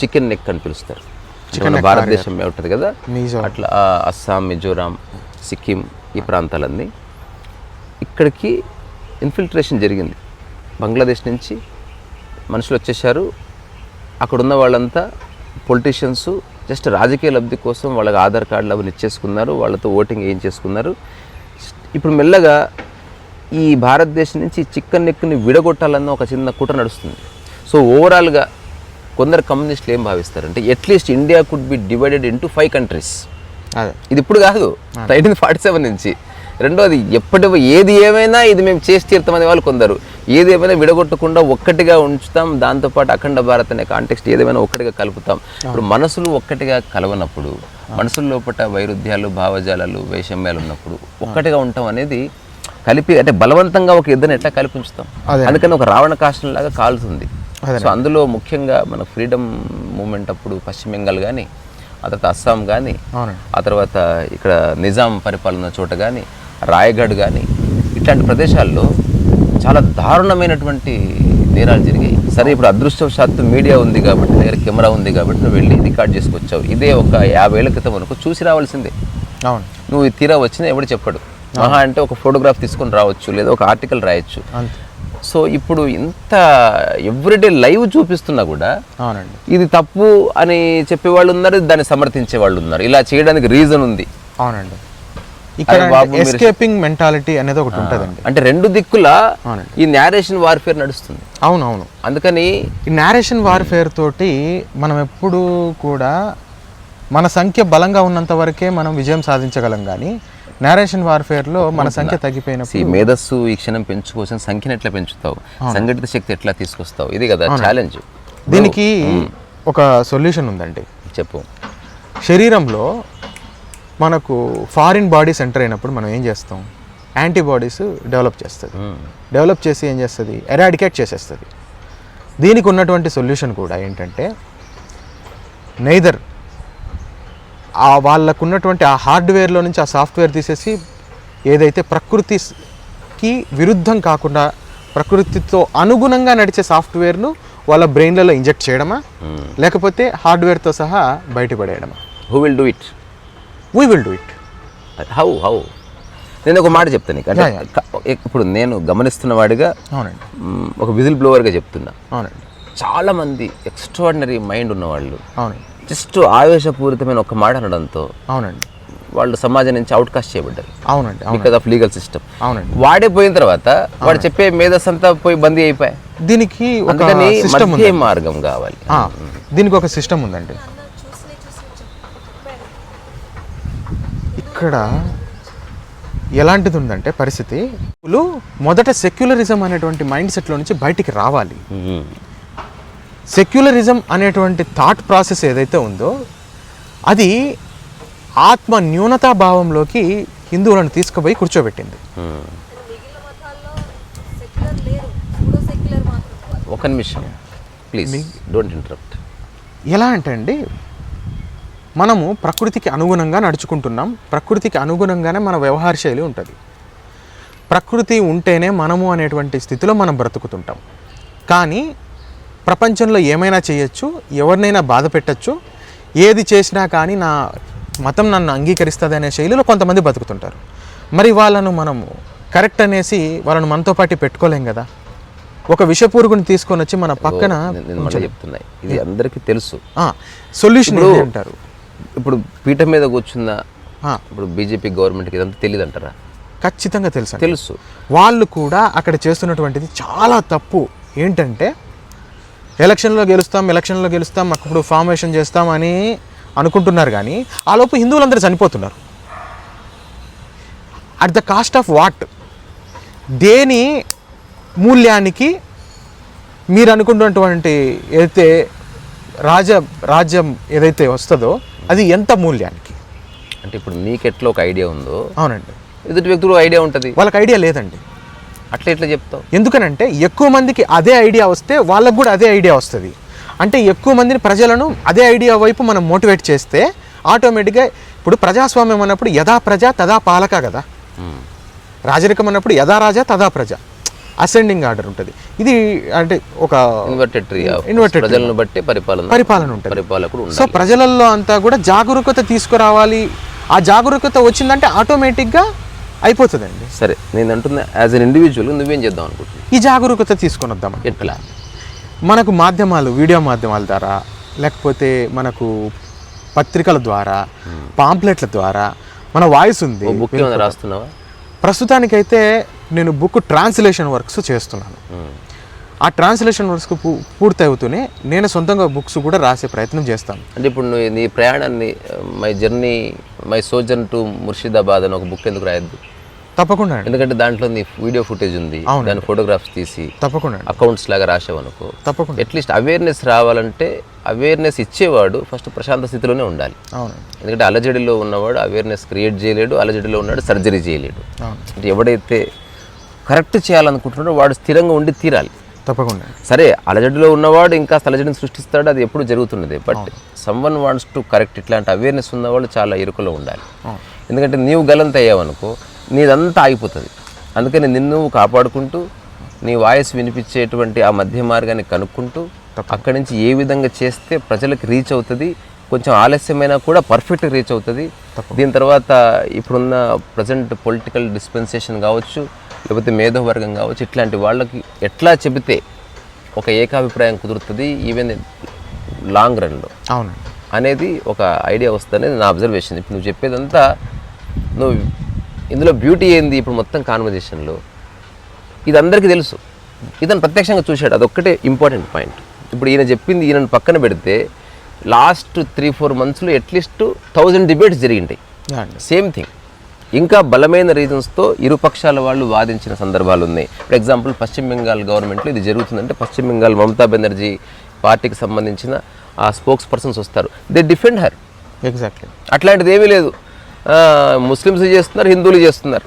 చికెన్ నెక్ అని పిలుస్తారు, భారతదేశం ఉంటుంది కదా, అట్లా అస్సాం, మిజోరాం, సిక్కిం, ఈ ప్రాంతాలన్నీ ఇక్కడికి ఇన్ఫిల్ట్రేషన్ జరిగింది. బంగ్లాదేశ్ నుంచి మనుషులు వచ్చేసారు. అక్కడున్న వాళ్ళంతా పొలిటీషియన్స్ జస్ట్ రాజకీయ లబ్ధి కోసం వాళ్ళకి ఆధార్ కార్డులు అవన్నీ ఇచ్చేసుకున్నారు, వాళ్ళతో ఓటింగ్ వేయించేసుకున్నారు. ఇప్పుడు మెల్లగా ఈ భారతదేశం నుంచి చికెన్ నెక్ని విడగొట్టాలన్న ఒక చిన్న కుట్ర నడుస్తుంది. సో ఓవరాల్గా కొందరు కమ్యూనిస్టులు ఏం భావిస్తారంటే, at least India could be divided into 5 countries. ఇది ఇప్పుడు కాదు, 1947 నుంచి. రెండోది, ఏది ఏమైనా ఇది మేము చేసి తీరుతామనే వాళ్ళు కొందరు. ఏది ఏమైనా విడగొట్టకుండా ఒక్కటిగా ఉంచుతాం, దాంతోపాటు అఖండ భారత్ అనే కాంటెక్స్ట్ ఏదేమైనా ఒక్కటిగా కలుపుతాం. ఇప్పుడు మనసులు ఒక్కటిగా కలవనప్పుడు, మనసుల లోపల వైరుధ్యాలు, భావజాలాలు, వైషమ్యాలు ఉన్నప్పుడు ఒక్కటిగా ఉంటాం అనేది కలిపి, అంటే బలవంతంగా ఒక ఇద్దరిని ఎట్లా కలిపి ఉంచుతాం. అందుకని ఒక రావణ కాష్టం లాగా కాలుతుంది. సో అందులో ముఖ్యంగా మన ఫ్రీడమ్ మూమెంట్ అప్పుడు పశ్చిమ బెంగాల్ కానీ, ఆ తర్వాత అస్సాం కానీ, ఆ తర్వాత ఇక్కడ నిజాం పరిపాలన చోట కానీ, రాయగఢ్ కానీ, ఇట్లాంటి ప్రదేశాల్లో చాలా దారుణమైనటువంటి నేరాలు జరిగాయి. సరే ఇప్పుడు అదృష్టవశాత్తు మీడియా ఉంది కాబట్టి దగ్గర కెమెరా ఉంది కాబట్టి నువ్వు వెళ్ళి రికార్డ్ చేసుకొచ్చావు. ఇదే ఒక 50 ఏళ్ల క్రితం వరకు చూసి రావాల్సిందే. అవును, నువ్వు తీరా వచ్చినా ఎవడు చెప్పడు. మహా అంటే ఒక ఫోటోగ్రాఫ్ తీసుకొని రావచ్చు, లేదా ఒక ఆర్టికల్ రాయొచ్చు. సో ఇప్పుడు ఇంత ఎవ్రీడే లైవ్ చూపిస్తున్నా కూడా అవునండి ఇది తప్పు అని చెప్పేవాళ్ళు ఉన్నారు, దాన్ని సమర్థించే వాళ్ళు ఉన్నారు. ఇలా చేయడానికి రీజన్ ఉంది. అవునండి, ఇక్కడ ఎస్కేపింగ్ మెంటాలిటీ అనేది ఒకటి ఉంటుందండి. అంటే రెండు దిక్కులా ఈ నేరేషన్ వార్ఫేర్ నడుస్తుంది. అవునవును, అందుకని ఈ నేరేషన్ వార్ఫేర్ తోటి మనం ఎప్పుడూ కూడా మన సంఖ్య బలంగా ఉన్నంత వరకే మనం విజయం సాధించగలం. కానీ నేరేషన్ వార్ఫేర్లో మన సంఖ్య తగ్గిపోయినప్పుడు మేధస్సు ఈ క్షణం పెంచుకోసం సంఖ్యను ఎట్లా పెంచుతావు, సంఘటిత శక్తి ఎట్లా తీసుకొస్తావు, ఇది కదా ఛాలెంజ్. దీనికి ఒక సొల్యూషన్ ఉందండి. చెప్పు. శరీరంలో మనకు ఫారిన్ బాడీస్ ఎంటర్ అయినప్పుడు మనం ఏం చేస్తాం, యాంటీబాడీస్ డెవలప్ చేస్తుంది. డెవలప్ చేసి ఏం చేస్తుంది, ఎరాడికేట్ చేసేస్తుంది. దీనికి ఉన్నటువంటి సొల్యూషన్ కూడా ఏంటంటే నెయిదర్ వాళ్ళకు ఉన్నటువంటి ఆ హార్డ్వేర్లో నుంచి ఆ సాఫ్ట్వేర్ తీసేసి ఏదైతే ప్రకృతికి విరుద్ధం కాకుండా ప్రకృతితో అనుగుణంగా నడిచే సాఫ్ట్వేర్ను వాళ్ళ బ్రెయిన్లలో ఇంజెక్ట్ చేయడమా, లేకపోతే హార్డ్వేర్తో సహా బయటపడేయడమా? Who will do it? We will do it. How? నేను ఒక మాట చెప్తాను నీకు. అంటే ఇప్పుడు నేను గమనిస్తున్న వాడిగా అవునండి, ఒక విజిల్ బ్లోవర్గా చెప్తున్నా. అవునండి, చాలామంది ఎక్స్ట్రాడినరీ మైండ్ ఉన్నవాళ్ళు అవునండి, జస్ట్ ఆవేశపూరితమైన ఒక మాట అనడంతో అవునండి వాళ్ళు సమాజం నుంచి అవుట్కాస్ట్ చేయబడ్డారు. అవునండి, బికాజ్ ఆఫ్ లీగల్ సిస్టమ్. అవునండి, వాడే పోయిన తర్వాత వాడు చెప్పే మేధస్ అంతా పోయి బందీ అయిపోయాయి. దీనికి ఒక సిస్టమ్ ఉంది, మార్గం కావాలి. దీనికి ఒక సిస్టమ్ ఉందండి. ఇక్కడ ఎలాంటిది ఉందంటే పరిస్థితి, మొదట సెక్యులరిజం అనేటువంటి మైండ్ సెట్లో నుంచి బయటికి రావాలి. సెక్యులరిజం అనేటువంటి థాట్ ప్రాసెస్ ఏదైతే ఉందో అది ఆత్మ న్యూనతా భావంలోకి హిందువులను తీసుకుపోయి కూర్చోబెట్టింది. ఒక నిమిషం ప్లీజ్, డోంట్ ఇంటరప్ట్. ఎలా అంటే అండి, మనము ప్రకృతికి అనుగుణంగా నడుచుకుంటున్నాం. ప్రకృతికి అనుగుణంగానే మన వ్యవహార శైలి ఉంటుంది. ప్రకృతి ఉంటేనే మనము అనేటువంటి స్థితిలో మనం బ్రతుకుతుంటాం. కానీ ప్రపంచంలో ఏమైనా చేయొచ్చు, ఎవరినైనా బాధ పెట్టచ్చు, ఏది చేసినా కానీ నా మతం నన్ను అంగీకరిస్తుంది అనే శైలిలో కొంతమంది బతుకుతుంటారు. మరి వాళ్ళను మనము కరెక్ట్ అనేసి వాళ్ళను మనతో పాటు పెట్టుకోలేం కదా. ఒక విషపూరుగుని తీసుకొని వచ్చి మన పక్కన చెప్తున్నాయి, ఇది అందరికీ తెలుసు. సొల్యూషన్ అంటారు. ఇప్పుడు పీఠం మీద కూర్చున్న ఇప్పుడు బీజేపీ గవర్నమెంట్కి ఇదంతా తెలియదు అంటారా? ఖచ్చితంగా తెలుసు. వాళ్ళు కూడా అక్కడ చేస్తున్నటువంటిది చాలా తప్పు. ఏంటంటే ఎలక్షన్లో గెలుస్తాం అప్పుడు ఫార్మేషన్ చేస్తాం అని అనుకుంటున్నారు. కానీ ఆ లోపు హిందువులందరూ చనిపోతున్నారు. At the cost of what? దేని మూల్యానికి? మీరు అనుకున్నటువంటి ఏదైతే రాజ్యం ఏదైతే వస్తుందో అది ఎంత మూల్యానికి? అంటే ఇప్పుడు నీకెట్లా ఒక ఐడియా ఉందో, అవునండి, ఎదుటి వ్యక్తులు ఐడియా ఉంటుంది, వాళ్ళకి ఐడియా లేదండి. అట్లా ఎట్లా చెప్తావు? ఎందుకనంటే ఎక్కువ మందికి అదే ఐడియా వస్తే వాళ్ళకు కూడా అదే ఐడియా వస్తుంది. అంటే ఎక్కువ మందిని ప్రజలను అదే ఐడియా వైపు మనం మోటివేట్ చేస్తే ఆటోమేటిక్గా, ఇప్పుడు ప్రజాస్వామ్యం అన్నప్పుడు యథా ప్రజ తదా పాలక కదా. రాజరికం అన్నప్పుడు యథా రాజా తదా ప్రజ, అసెండింగ్ ఆర్డర్ ఉంటుంది. ఇది అంటే ఒక ఇన్వర్టెడ్ ప్రజలను బట్టి పరిపాలన ఉంటుంది, పరిపాలకుడు. సో ప్రజలలో అంతా కూడా జాగరూకత తీసుకురావాలి. ఆ జాగరూకత వచ్చిందంటే ఆటోమేటిక్గా అయిపోతుందండి. సరే, నేను అంటున్నా యాజ్ అన్ ఇండివిజువల్ నువ్వేం చేద్దాం అనుకుంటున్నావు? ఈ జాగరూకత తీసుకొని వద్దాం. ఎట్లా? మనకు మాధ్యమాలు, వీడియో మాధ్యమాల ద్వారా, లేకపోతే మనకు పత్రికల ద్వారా, పాంప్లెట్ల ద్వారా మన వాయిస్ ఉంది. బుక్ రాస్తున్నావా? ప్రస్తుతానికైతే నేను బుక్ ట్రాన్స్లేషన్ వర్క్స్ చేస్తున్నాను. ఆ ట్రాన్స్లేషన్ వర్క్స్ పూర్తి అవుతూనే నేను సొంతంగా బుక్స్ కూడా రాసే ప్రయత్నం చేస్తాను. అంటే ఇప్పుడు నువ్వు నీ ప్రయాణాన్ని మై సోజన్ టు ముర్షిదాబాద్ అని ఒక బుక్ ఎందుకు రాయద్దు? తప్పకుండా. ఎందుకంటే దాంట్లో నీ వీడియో ఫుటేజ్ ఉంది, దాని ఫోటోగ్రాఫ్స్ తీసి తప్పకుండా అకౌంట్స్ లాగా రాసావు అనుకో, తప్పకుండా అట్లీస్ట్ అవేర్నెస్ రావాలంటే అవేర్నెస్ ఇచ్చేవాడు ఫస్ట్ ప్రశాంత స్థితిలోనే ఉండాలి. అవును. ఎందుకంటే అలజడిలో ఉన్నవాడు అవేర్నెస్ క్రియేట్ చేయలేడు, అలజడిలో ఉన్నాడు సర్జరీ చేయలేడు. అంటే ఎవడైతే కరెక్ట్ చేయాలనుకుంటున్నాడో వాడు స్థిరంగా ఉండి తీరాలి. తప్పకుండా. సరే, అలజడిలో ఉన్నవాడు ఇంకా అలజడిని సృష్టిస్తాడు, అది ఎప్పుడు జరుగుతున్నది. But someone wants to correct. ఇట్లాంటి అవేర్నెస్ ఉన్నవాళ్ళు చాలా ఇరుకులో ఉండాలి. ఎందుకంటే నీవు గలంత అయ్యావనుకో నీదంతా ఆగిపోతుంది. అందుకని నిన్ను కాపాడుకుంటూ నీ వాయిస్ వినిపించేటువంటి ఆ మధ్య మార్గాన్ని కనుక్కుంటూ అక్కడి నుంచి ఏ విధంగా చేస్తే ప్రజలకు రీచ్ అవుతుంది, కొంచెం ఆలస్యమైనా కూడా పర్ఫెక్ట్ రీచ్ అవుతుంది. దీని తర్వాత ఇప్పుడున్న ప్రజెంట్ పొలిటికల్ డిస్పెన్సేషన్ కావచ్చు, లేకపోతే మేధోవర్గం కావచ్చు, ఇట్లాంటి వాళ్ళకి ఎట్లా చెబితే ఒక ఏకాభిప్రాయం కుదురుతుంది ఈవెన్ లాంగ్ రన్లో అవును అనేది ఒక ఐడియా వస్తుంది అనేది నా అబ్జర్వేషన్. ఇప్పుడు నువ్వు చెప్పేదంతా నువ్వు ఇందులో బ్యూటీ ఏంది, ఇప్పుడు మొత్తం కాన్వర్జేషన్లో ఇది అందరికీ తెలుసు, ఇతను ప్రత్యక్షంగా చూశాడు, అదొక్కటే ఇంపార్టెంట్ పాయింట్. ఇప్పుడు ఈయన చెప్పింది ఈయనను పక్కన పెడితే లాస్ట్ 3-4 మంత్స్లో అట్లీస్ట్ 1000 డిబేట్స్ జరిగింటాయి సేమ్ థింగ్. ఇంకా బలమైన రీజన్స్తో ఇరుపక్షాల వాళ్ళు వాదించిన సందర్భాలు ఉన్నాయి. ఫర్ ఎగ్జాంపుల్ పశ్చిమ బెంగాల్ గవర్నమెంట్లో ఇది జరుగుతుందంటే పశ్చిమ బెంగాల్ మమతా బెనర్జీ పార్టీకి సంబంధించిన ఆ స్పోక్స్ పర్సన్స్ వస్తారు, దే డిఫెండ్ హర్. ఎగ్జాక్ట్లీ. అట్లాంటిది ఏమీ లేదు, ముస్లిమ్స్ చేస్తున్నారు, హిందువులు చేస్తున్నారు,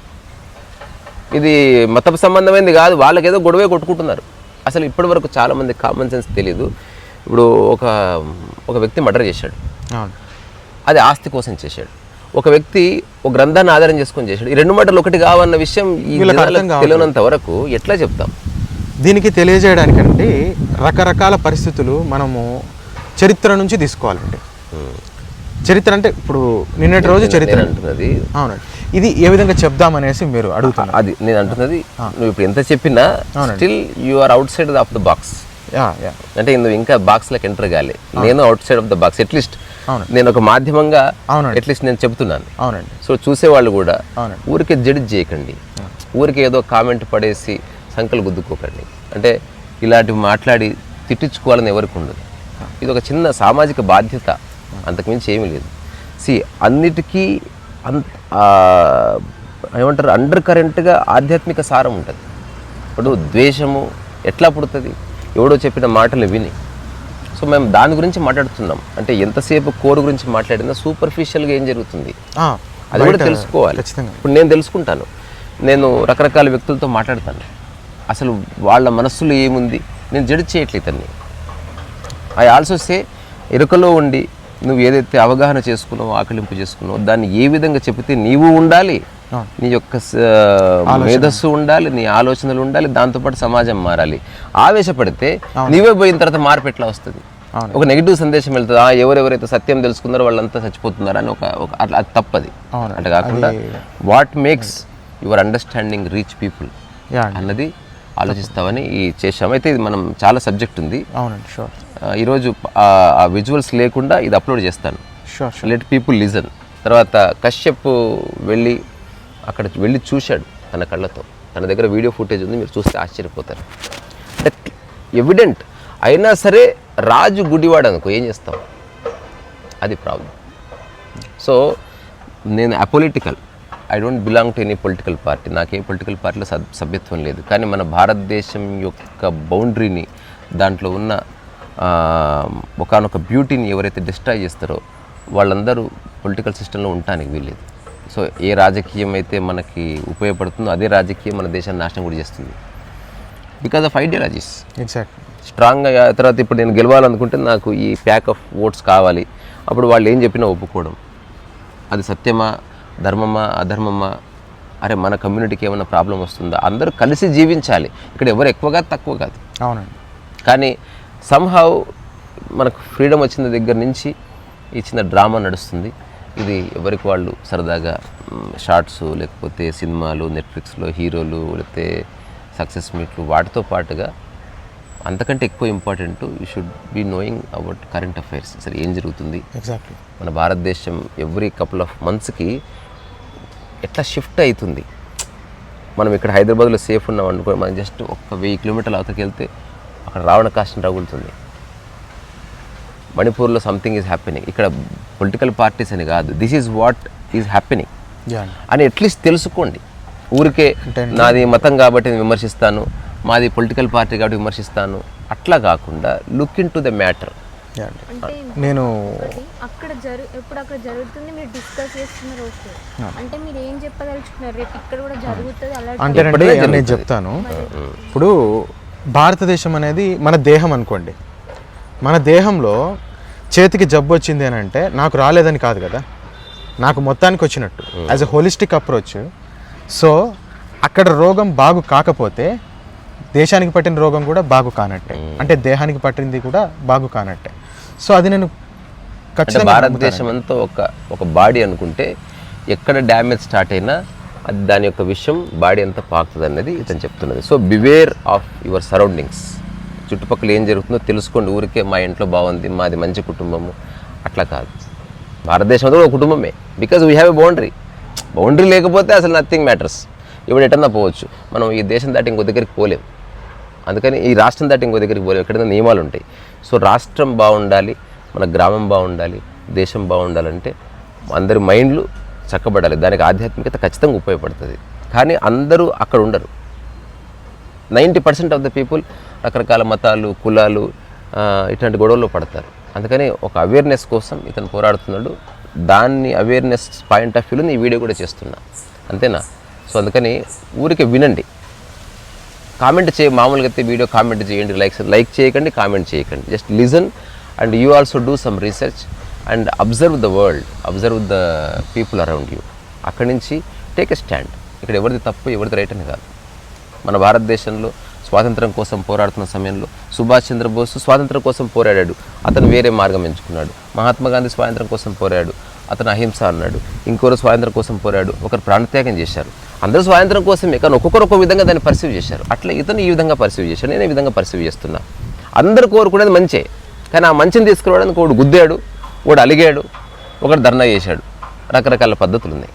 ఇది మత సంబంధమైనది కాదు, వాళ్ళకేదో గొడవే కొట్టుకుంటున్నారు. అసలు ఇప్పటి వరకు చాలామంది కామన్ సెన్స్ తెలియదు. ఇప్పుడు ఒక వ్యక్తి మర్డర్ చేశాడు, అది ఆస్తి కోసం చేశాడు. ఒక వ్యక్తి ఒక గ్రంథాన్ని ఆధారం చేసుకొని చేశాడు. ఈ 2 మర్డర్లు ఒకటి కావన్న విషయం ఈ తెలియనంత వరకు ఎట్లా చెప్తాం? దీనికి తెలియజేయడానికంటే రకరకాల పరిస్థితులు మనము చరిత్ర నుంచి తీసుకోవాలండి. చరిత్ర అంటే ఇప్పుడు నిన్నటి రోజు చరిత్ర అంటున్నది. అవునండి, ఇది ఏ విధంగా చెప్దామనేసి మీరు అడుగుతున్నారు. అది నేను అంటున్నది, నువ్వు ఇప్పుడు ఎంత చెప్పినా still you are outside of the box. అంటే నువ్వు ఇంకా బాక్స్లోకి ఎంటర్ కాలే, నేను outside of the box. At least నేను ఒక మాధ్యమంగా అట్లీస్ట్ నేను చెప్తున్నాను. అవునండి. సో చూసేవాళ్ళు కూడా ఊరికే జడ్జ్ చేయకండి, ఊరికే ఏదో కామెంట్ పడేసి సంకలు గుద్దుకోకండి. అంటే ఇలాంటివి మాట్లాడి తిట్టించుకోవాలని ఎవరికి ఉండదు. ఇది ఒక చిన్న సామాజిక బాధ్యత, అంతకుమించి ఏమీ లేదు. అన్నిటికీ ఏమంటారు అండర్ కరెంట్గా ఆధ్యాత్మిక సారం ఉంటుంది. ఇప్పుడు ద్వేషము ఎట్లా పుడుతుంది? ఎవడో చెప్పిన మాటలు విని. సో మేము దాని గురించి మాట్లాడుతున్నాం. అంటే ఎంతసేపు కోర్ గురించి మాట్లాడినా సూపర్ఫిషియల్గా ఏం జరుగుతుంది అది కూడా తెలుసుకోవాలి. ఇప్పుడు నేను తెలుసుకుంటాను, నేను రకరకాల వ్యక్తులతో మాట్లాడతాను, అసలు వాళ్ళ మనస్సులో ఏముంది నేను జడ్జ్ చేయట్లేదు ఇతన్ని. ఐ ఆల్సో సే ఎరుకలో ఉండి నువ్వు ఏదైతే అవగాహన చేసుకున్నావో, ఆకలింపు చేసుకున్నావో, దాన్ని ఏ విధంగా చెబితే నీవు ఉండాలి, నీ యొక్క మేధస్సు ఉండాలి, నీ ఆలోచనలు ఉండాలి, దాంతోపాటు సమాజం మారాలి. ఆవేశపడితే నీవే పోయిన తర్వాత మార్పు ఎట్లా వస్తుంది? ఒక నెగిటివ్ సందేశం వెళ్తుంది, ఎవరెవరైతే సత్యం తెలుసుకున్నారో వాళ్ళంతా చచ్చిపోతున్నారు అని అట్లా అది తప్పది. అంటే కాకుండా what makes your understanding reach people అన్నది ఆలోచిస్తామని చేసాము. అయితే ఇది మనం చాలా సబ్జెక్ట్ ఉంది. ఈరోజు ఆ విజువల్స్ లేకుండా ఇది అప్లోడ్ చేస్తాను. Let people listen. తర్వాత కశ్యప్ అక్కడ వెళ్ళి చూశాడు తన కళ్ళతో, తన దగ్గర వీడియో ఫుటేజ్ ఉంది, మీరు చూస్తే ఆశ్చర్యపోతారు. అంటే ఎవిడెంట్ అయినా సరే రాజు గుడివాడు అనుకో, ఏం చేస్తాం? అది ప్రాబ్లం. సో నేను apolitical, I don't belong to any political party, నాకేం పొలిటికల్ పార్టీలో సభ్యత్వం లేదు. కానీ మన భారతదేశం యొక్క బౌండరీని, దాంట్లో ఉన్న ఒకనొక బ్యూటీని ఎవరైతే డిస్ట్రాయ్ చేస్తారో వాళ్ళందరూ పొలిటికల్ సిస్టంలో ఉండటానికి వీల్లేదు. సో ఏ రాజకీయం అయితే మనకి ఉపయోగపడుతుందో అదే రాజకీయం మన దేశాన్ని నాశనం కూడా చేస్తుంది, బికాజ్ ఆఫ్ ఐడియాలజీస్. ఎగ్జాక్ట్లీ. స్ట్రాంగ్గా తర్వాత ఇప్పుడు నేను గెలవాలనుకుంటే నాకు ఈ ప్యాక్ ఆఫ్ ఓట్స్ కావాలి, అప్పుడు వాళ్ళు ఏం చెప్పినా ఒప్పుకోవడం, అది సత్యమా, ధర్మమా, అధర్మమా, అరే మన కమ్యూనిటీకి ఏమైనా ప్రాబ్లం వస్తుందా, అందరూ కలిసి జీవించాలి. ఇక్కడ ఎవరు ఎక్కువ కాదు తక్కువ కాదు. అవునండి. కానీ సమ్హౌ మనకు ఫ్రీడమ్ వచ్చిన దగ్గర నుంచి ఈ చిన్న డ్రామా నడుస్తుంది. ఇది ఎవరికి వాళ్ళు సరదాగా షార్ట్స్, లేకపోతే సినిమాలు, నెట్ఫ్లిక్స్లో హీరోలు, లేకపోతే సక్సెస్ మీట్లు, వాటితో పాటుగా అంతకంటే ఎక్కువ important you should be knowing about current affairs. అసలు ఏం జరుగుతుంది, ఎగ్జాక్ట్లీ మన భారతదేశం ఎవ్రీ కపుల్ ఆఫ్ మంత్స్కి ఎట్లా షిఫ్ట్ అవుతుంది. మనం ఇక్కడ హైదరాబాద్లో సేఫ్ ఉన్నాం అనుకో, మనం జస్ట్ 1000 కిలోమీటర్ల అవతలకి వెళ్తే అక్కడ రావణ కాష్టం రగులుతుంది. మణిపూర్లో సంథింగ్ ఈజ్ హ్యాపెనింగ్. ఇక్కడ పొలిటికల్ పార్టీస్ అని కాదు, this is what is happening అని అట్లీస్ట్ తెలుసుకోండి. ఊరికే నాది మతం కాబట్టి నేను విమర్శిస్తాను, మాది పొలిటికల్ పార్టీ కాబట్టి విమర్శిస్తాను, అట్లా కాకుండా look in to the matter. నేను అక్కడ జరుగుతుంది, మీరు డిస్కస్ చేస్తున్నారు, ఓకే. అంటే మీరు ఏం చెప్పదలుచుకున్నారు? రేపు ఇక్కడ కూడా జరుగుతుంది అలా అంటే నేను చెప్తాను. ఇప్పుడు భారతదేశం అనేది మన దేహం అనుకోండి. మన దేహంలో చేతికి జబ్బు వచ్చింది అని అంటే నాకు రాలేదని కాదు కదా, నాకు మొత్తానికి వచ్చినట్టు, as a holistic approach. So అక్కడ రోగం బాగు కాకపోతే దేశానికి పట్టిన రోగం కూడా బాగు కానట్టే, అంటే దేహానికి పట్టింది కూడా బాగు కానట్టే. సో అది నేను ఖచ్చితంగా భారతదేశం అంతా ఒక బాడీ అనుకుంటే ఎక్కడ డ్యామేజ్ స్టార్ట్ అయినా అది దాని యొక్క విషయం బాడీ అంతా పాకుతుంది అన్నది ఇతను చెప్తున్నది. So beware of your surroundings, చుట్టుపక్కల ఏం జరుగుతుందో తెలుసుకోండి. ఊరికే మా ఇంట్లో బాగుంది, మాది మంచి కుటుంబము అట్లా కాదు. భారతదేశం అంతా కూడా ఒక కుటుంబమే, because we have a boundary లేకపోతే అసలు నథింగ్ మ్యాటర్స్. ఇప్పుడు ఎటన్నా పోవచ్చు, మనం ఈ దేశం దాటి ఇంకో దగ్గరికి పోలేం, అందుకని ఈ రాష్ట్రం దాటి ఇంకో దగ్గరికి పోలేం, ఎక్కడైనా నియమాలు ఉంటాయి. సో రాష్ట్రం బాగుండాలి, మన గ్రామం బాగుండాలి, దేశం బాగుండాలంటే అందరి మైండ్లు చక్కబడాలి. దానికి ఆధ్యాత్మికత ఖచ్చితంగా ఉపయోగపడుతుంది. కానీ అందరూ అక్కడ ఉండరు. 90% ఆఫ్ ద పీపుల్ రకరకాల మతాలు, కులాలు ఇట్లాంటి గొడవల్లో పడతారు. అందుకని ఒక అవేర్నెస్ కోసం ఇతను పోరాడుతున్నాడు. దాన్ని అవేర్నెస్ పాయింట్ ఆఫ్ వ్యూలో ఈ వీడియో కూడా చేస్తున్నా, అంతేనా? సో అందుకని ఊరికే వినండి, కామెంట్ మామూలుగా అయితే వీడియో కామెంట్ చేయండి, లైక్ చేయకండి, కామెంట్ చేయకండి. Just listen and you also do some research and observe the world, observe the people around you. అక్కడి నుంచి టేక్ ఎ స్టాండ్. ఇక్కడ ఎవరిది తప్పు ఎవరిది రైట్ అని కాదు. మన భారతదేశంలో స్వాతంత్రం కోసం పోరాడుతున్న సమయంలో సుభాష్ చంద్రబోస్ స్వాతంత్రం కోసం పోరాడాడు, అతను వేరే మార్గం ఎంచుకున్నాడు. మహాత్మా గాంధీ స్వాతంత్రం కోసం పోరాడు, అతను అహింస అన్నాడు. ఇంకొకరు స్వాతంత్రం కోసం పోరాడు, ఒకరు ప్రాణత్యాగం చేశారు. అందరూ స్వాతంత్రం కోసమే, కానీ ఒక్కొక్కరు ఒక్కొక్క విధంగా దాన్ని పర్సీవ్ చేశారు. అట్లా ఇతను ఈ విధంగా పర్సీవ్ చేశాడు, నేను ఈ విధంగా పర్సీవ్ చేస్తున్నా. అందరూ కోరుకునేది మంచే, కానీ ఆ మంచిని తీసుకురావడానికి ఒకడు గుద్దాడు, ఒకడు అలిగాడు, ఒకడు ధర్నా చేశాడు. రకరకాల పద్ధతులు ఉన్నాయి.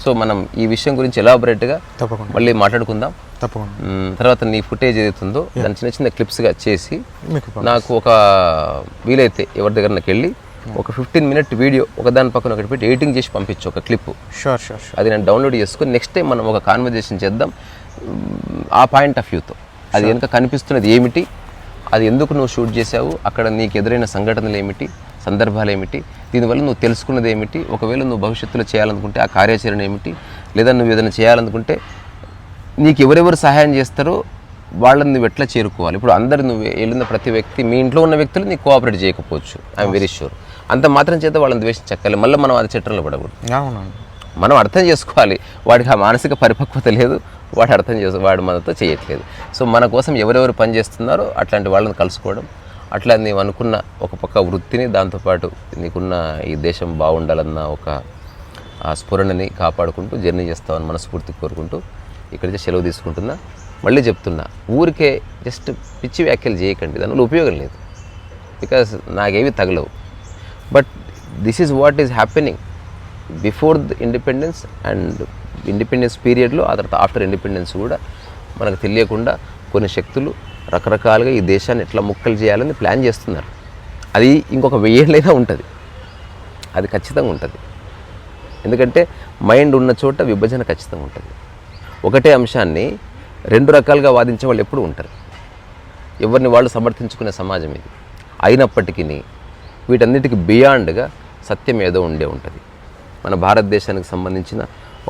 సో మనం ఈ విషయం గురించి ఎలాబొరేట్గా తప్పకుండా మళ్ళీ మాట్లాడుకుందాం. తప్పకుండా తర్వాత నీ ఫుటేజ్ ఏదైతుందో దాన్ని చిన్న చిన్న క్లిప్స్గా చేసి నాకు ఒక వీలైతే ఎవరి దగ్గర నాకు వెళ్ళి ఒక 15-minute వీడియో ఒకదాని పక్కన ఒకటి పెట్టి ఎడిటింగ్ చేసి పంపించు ఒక క్లిప్. షూర్. అది నేను డౌన్లోడ్ చేసుకుని నెక్స్ట్ టైం మనం ఒక కాన్వర్జేషన్ చేద్దాం ఆ పాయింట్ ఆఫ్ వ్యూతో. అది వెనుక కనిపిస్తున్నది ఏమిటి, అది ఎందుకు నువ్వు షూట్ చేసావు, అక్కడ నీకు ఎదురైన సంఘటనలు ఏమిటి, సందర్భాలు ఏమిటి, దీనివల్ల నువ్వు తెలుసుకున్నది ఏమిటి, ఒకవేళ నువ్వు భవిష్యత్తులో చేయాలనుకుంటే ఆ కార్యాచరణ ఏమిటి, లేదా నువ్వు ఏదైనా చేయాలనుకుంటే నీకు ఎవరెవరు సహాయం చేస్తారో వాళ్ళని నువ్వు ఎట్లా చేరుకోవాలి. ఇప్పుడు అందరు నువ్వు వెళ్ళిన ప్రతి వ్యక్తి, మీ ఇంట్లో ఉన్న వ్యక్తులు నీకు కోఆపరేట్ చేయకపోవచ్చు, ఐఎమ్ వెరీ షూర్. అంత మాత్రం చేత వాళ్ళని ద్వేషించక్కర్లే, మళ్ళీ మనం అది చట్టంలో పడకూడదు. మనం అర్థం చేసుకోవాలి, వాడికి ఆ మానసిక పరిపక్వత లేదు, వాడు అర్థం వాడు మనతో చేయట్లేదు. సో మన కోసం ఎవరెవరు పని చేస్తున్నారో అట్లాంటి వాళ్ళని కలుసుకోవడం, అట్లా నీవు అనుకున్న ఒక పక్క వృత్తిని, దాంతోపాటు నీకున్న ఈ దేశం బాగుండాలన్న ఒక స్ఫురణని కాపాడుకుంటూ జర్నీ చేస్తామని మనస్ఫూర్తి కోరుకుంటూ ఇక్కడికి సెలవు తీసుకుంటున్నా. మళ్ళీ చెప్తున్నా, ఊరికే జస్ట్ పిచ్చి వ్యాఖ్యలు చేయకండి, దానివల్ల ఉపయోగం లేదు. బికాస్ నాకేవి తగలవు. But this is what is happening before the independence and independence పీరియడ్లో, ఆ తర్వాత ఆఫ్టర్ ఇండిపెండెన్స్ కూడా మనకు తెలియకుండా కొన్ని శక్తులు రకరకాలుగా ఈ దేశాన్ని ఎట్లా ముక్కలు చేయాలని ప్లాన్ చేస్తున్నారు. అది ఇంకొక 1000 ఏళ్ళైనా ఉంటుంది, అది ఖచ్చితంగా ఉంటుంది. ఎందుకంటే మైండ్ ఉన్న చోట విభజన ఖచ్చితంగా ఉంటుంది. ఒకటే అంశాన్ని 2 రకాలుగా వాదించే వాళ్ళు ఎప్పుడూ ఉంటారు. ఎవరిని వాళ్ళు సమర్థించుకునే సమాజం ఇది. అయినప్పటికీ వీటన్నిటికీ బియాండ్గా సత్యం ఏదో ఉండే ఉంటుంది. మన భారతదేశానికి సంబంధించిన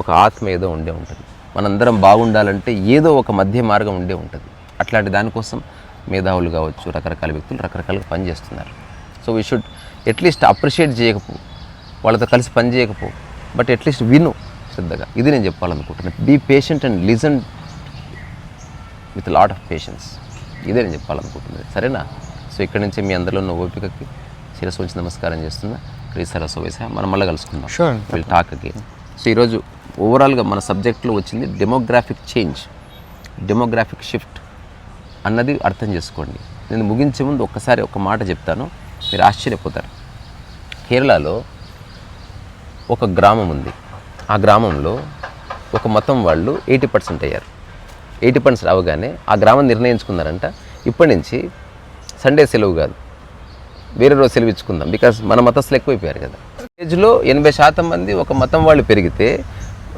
ఒక ఆత్మ ఏదో ఉండే ఉంటుంది. మనందరం బాగుండాలంటే ఏదో ఒక మధ్య మార్గం ఉండే ఉంటుంది. అట్లాంటి దానికోసం మేధావులు కావచ్చు, రకరకాల వ్యక్తులు రకరకాలుగా పనిచేస్తున్నారు. So we should at least appreciate చేయకపో, వాళ్ళతో కలిసి పని చేయకపో, బట్ అట్లీస్ట్ విను శ్రద్ధగా. ఇది నేను చెప్పాలనుకుంటున్నాను. Be patient and listen with lot of patience. ఇదే నేను చెప్పాలనుకుంటున్నాను, సరేనా? సో ఇక్కడి నుంచి మీ అందరిలో ఉన్న ఓపికకి శిరస్సు ఉంచి నమస్కారం చేస్తున్నా. క్రీసరస్సు వయసా మనం మళ్ళీ కలుసుకుందాం. Will talk again. సో ఈరోజు ఓవరాల్గా మన సబ్జెక్ట్లో వచ్చింది డెమోగ్రాఫిక్ చేంజ్, డెమోగ్రాఫిక్ షిఫ్ట్ అన్నది అర్థం చేసుకోండి. నేను ముగించే ముందు ఒక్కసారి ఒక మాట చెప్తాను, మీరు ఆశ్చర్యపోతారు. కేరళలో ఒక గ్రామం ఉంది. ఆ గ్రామంలో ఒక మతం వాళ్ళు 80% అయ్యారు. 80% అవగానే ఆ గ్రామం నిర్ణయించుకున్నారంట, ఇప్పటి నుంచి సండే సెలవు కాదు, వేరే రోజు సెలవు ఇచ్చుకుందాం. బికాస్ మన మతస్థులు ఎక్కువైపోయారు కదా. ఏజ్లో 80% మంది ఒక మతం వాళ్ళు పెరిగితే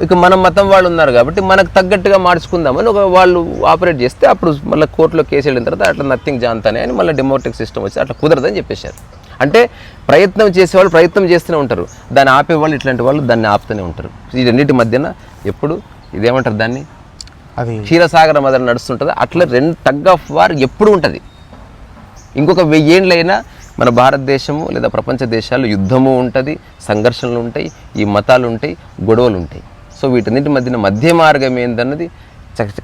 ఇక మన మతం వాళ్ళు ఉన్నారు కాబట్టి మనకు తగ్గట్టుగా మార్చుకుందామని వాళ్ళు ఆపరేట్ చేస్తే అప్పుడు మళ్ళీ కోర్టులో కేసు వెళ్ళిన తర్వాత అట్లా నథింగ్ జాంతానే అని మళ్ళీ డెమోక్రటిక్ సిస్టమ్ వచ్చి అట్లా కుదరదని చెప్పేశారు. అంటే ప్రయత్నం చేసేవాళ్ళు ప్రయత్నం చేస్తూనే ఉంటారు, దాన్ని ఆపేవాళ్ళు ఇట్లాంటి వాళ్ళు దాన్ని ఆపుతూనే ఉంటారు. ఈ రెండింటి మధ్యన ఎప్పుడు ఇదేమంటారు దాన్ని, అది క్షీరసాగర మదన నడుస్తుంటుంది. అట్లా టగ్ ఆఫ్ వార్ ఎప్పుడు ఉంటుంది. ఇంకొక 1000 ఏళ్ళైనా మన భారతదేశము లేదా ప్రపంచ దేశాలు యుద్ధము ఉంటుంది, సంఘర్షణలు ఉంటాయి, ఈ మతాలు ఉంటాయి, గొడవలు ఉంటాయి. సో వీటన్నిటి మధ్య మార్గం ఏందన్నది